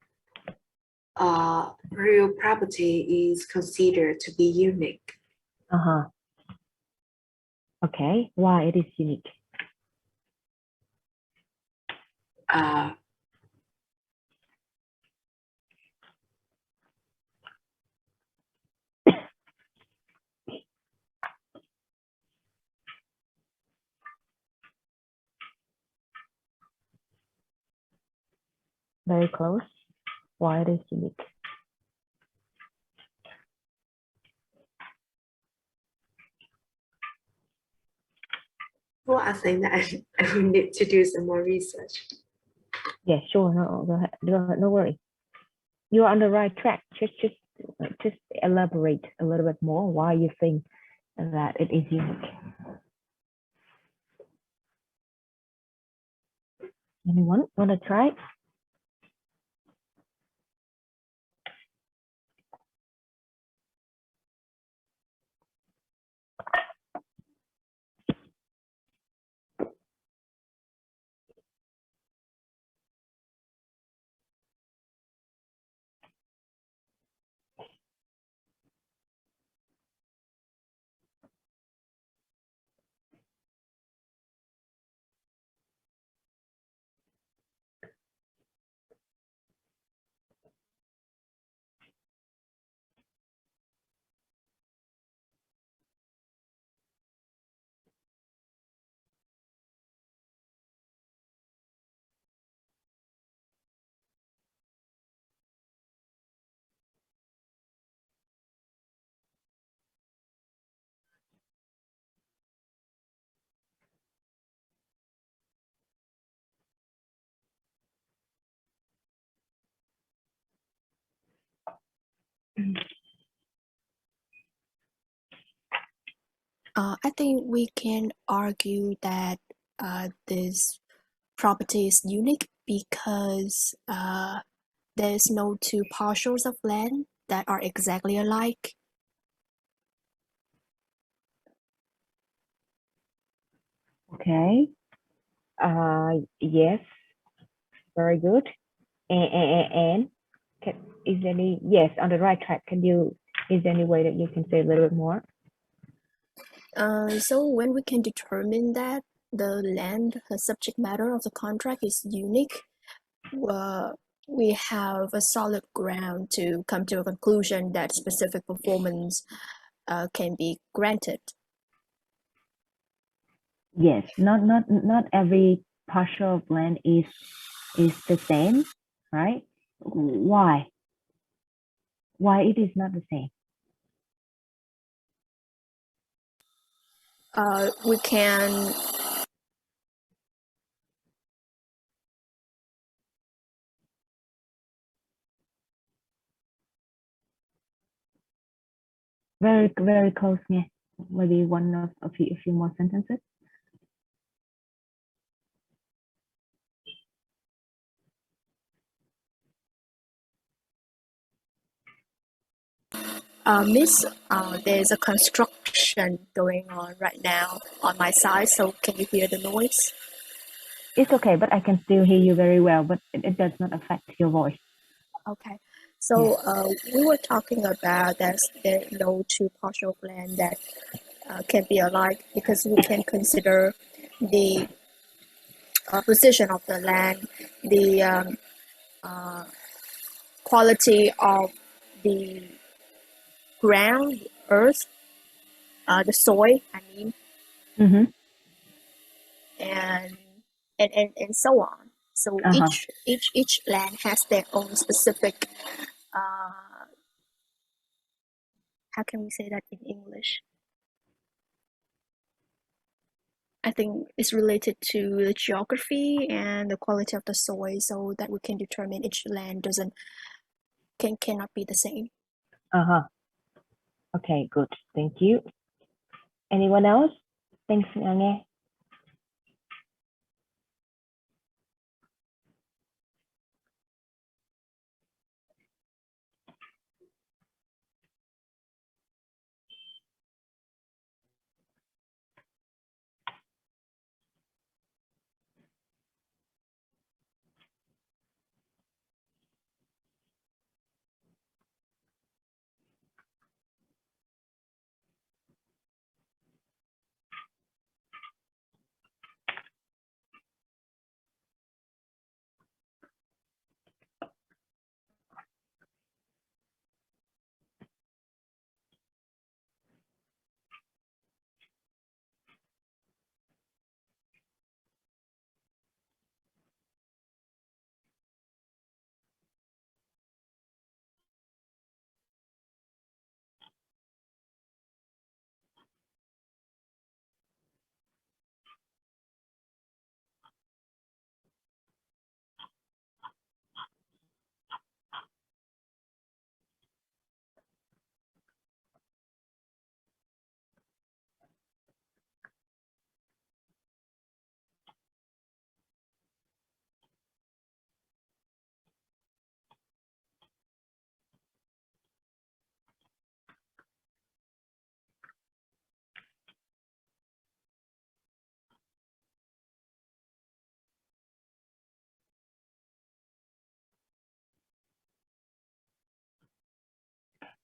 real property is considered to be unique.
Okay, why it is unique? Very close. Why it is unique?
Well, I think that I will need to do some more research.
Yeah, sure. No, go ahead. No worry. You're on the right track. Just elaborate a little bit more why you think that it is unique. Anyone want to try?
I think we can argue that this property is unique because there's no two parcels of land that are exactly alike.
Okay. Yes. Very good. And is there any, yes, on the right track? Is there any way that you can say a little bit more?
So when we can determine that the land, the subject matter of the contract is unique, we have a solid ground to come to a conclusion that specific performance can be granted.
Yes, not every parcel of land is the same, right? Why? Why it is not the same?
We can
very close, yeah. Maybe one of a few more sentences.
Miss, there's a construction going on right now on my side, so can you hear the noise?
It's okay, but I can still hear you very well, but it does not affect your voice.
Okay, so we were talking about that there are no two parcel of land that can be alike, because we can consider the position of the land, the quality of the ground, earth, the soil, I mean,
Mm-hmm.
and so on. So
Uh-huh.
each land has their own specific, how can we say that in English? I think it's related to the geography and the quality of the soil, so that we can determine each land cannot be the same.
Uh-huh. Okay, good. Thank you. Anyone else? Thanks, Nghe.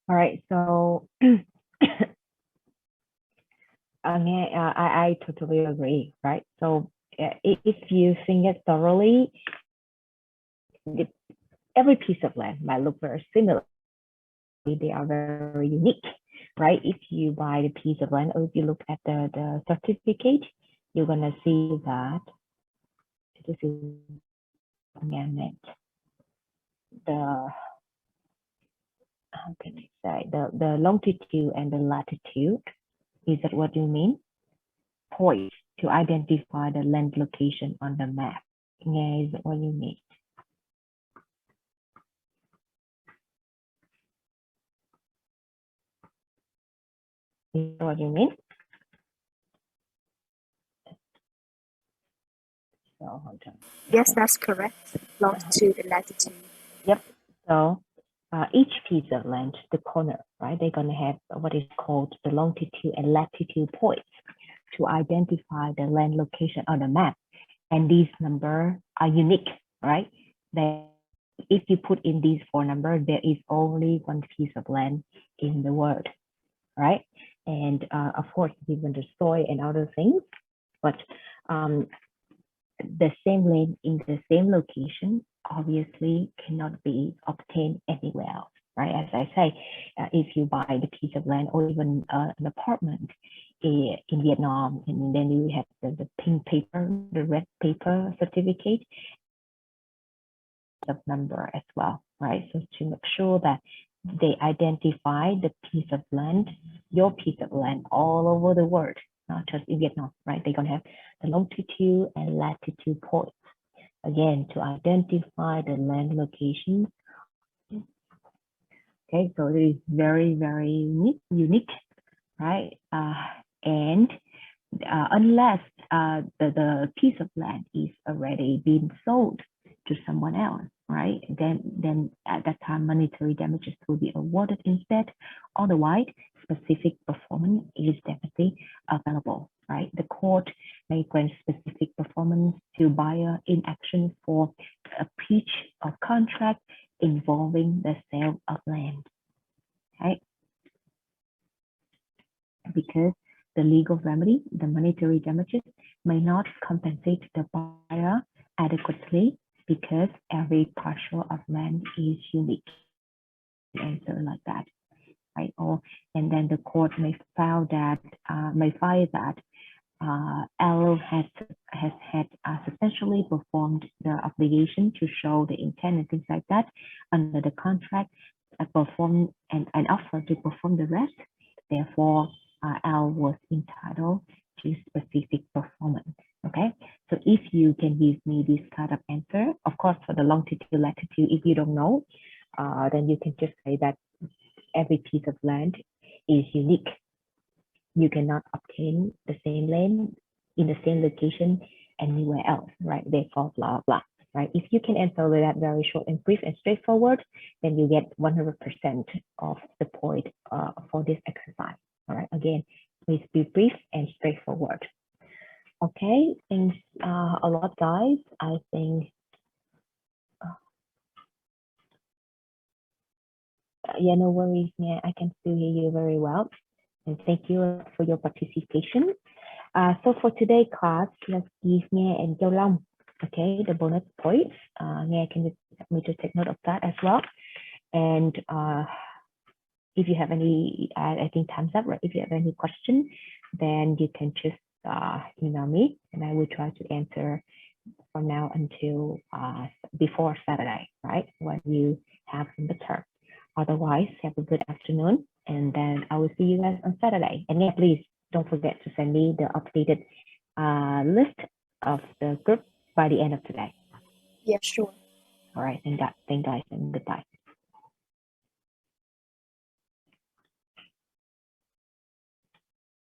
All right, so I totally agree, right? So if you think it thoroughly, every piece of land might look very similar. They are very unique, right? If you buy the piece of land, or if you look at the certificate, you're gonna see that this is meant the, how can I say, the longitude and the latitude. Is that what you mean? Point to identify the land location on the map. Yeah, is that what you mean? Is that what you mean? So hold on.
Yes, that's correct. Longitude and latitude.
Yep. So each piece of land, the corner, right? They're gonna have what is called the longitude and latitude points to identify the land location on the map. And these numbers are unique, right? If you put in these four numbers, there is only one piece of land in the world, right? And of course, given the soil and other things, but the same land in the same location obviously cannot be obtained anywhere else, right? As I say, if you buy the piece of land or even an apartment in Vietnam, and then you have the pink paper, the red paper certificate of number as well, right? So to make sure that they identify the piece of land, your piece of land all over the world, not just in Vietnam, right? They're gonna have the longitude and latitude points, again, to identify the land location. Okay, so it is very, very unique, right? And unless the piece of land is already been sold to someone else, right? Then at that time, monetary damages will be awarded instead. Otherwise, specific performance is definitely available, right? The court may grant specific performance to buyer in action for a breach of contract involving the sale of land, right? Because the legal remedy, the monetary damages, may not compensate the buyer adequately because every parcel of land is unique. Answer like that, right? Or and then the court may find that L has had substantially performed the obligation to show the intent and things like that under the contract, perform and offer to perform the rest. Therefore, L was entitled to specific performance. Okay, so if you can give me this kind of answer, of course, for the longitude, latitude, if you don't know, then you can just say that every piece of land is unique. You cannot obtain the same land in the same location anywhere else, right? Therefore, blah, blah, right? If you can answer that very short and brief and straightforward, then you get 100% of the point for this exercise. All right, again, please be brief and straightforward. Okay, thanks a lot, guys. I think, yeah, no worries, yeah, I can still hear you very well. And thank you for your participation. So for today's class, let's give Nghe and Châu Long, okay, the bonus points. Nghe, can you help me to take note of that as well? And if you have any, I think time's up, right? If you have any question, then you can just email me and I will try to answer from now until before Saturday, right? When you have the midterm. Otherwise, have a good afternoon, and then I will see you guys on Saturday. And yeah, please don't forget to send me the updated list of the group by the end of today.
Yeah, sure.
All right, thank guys, and goodbye.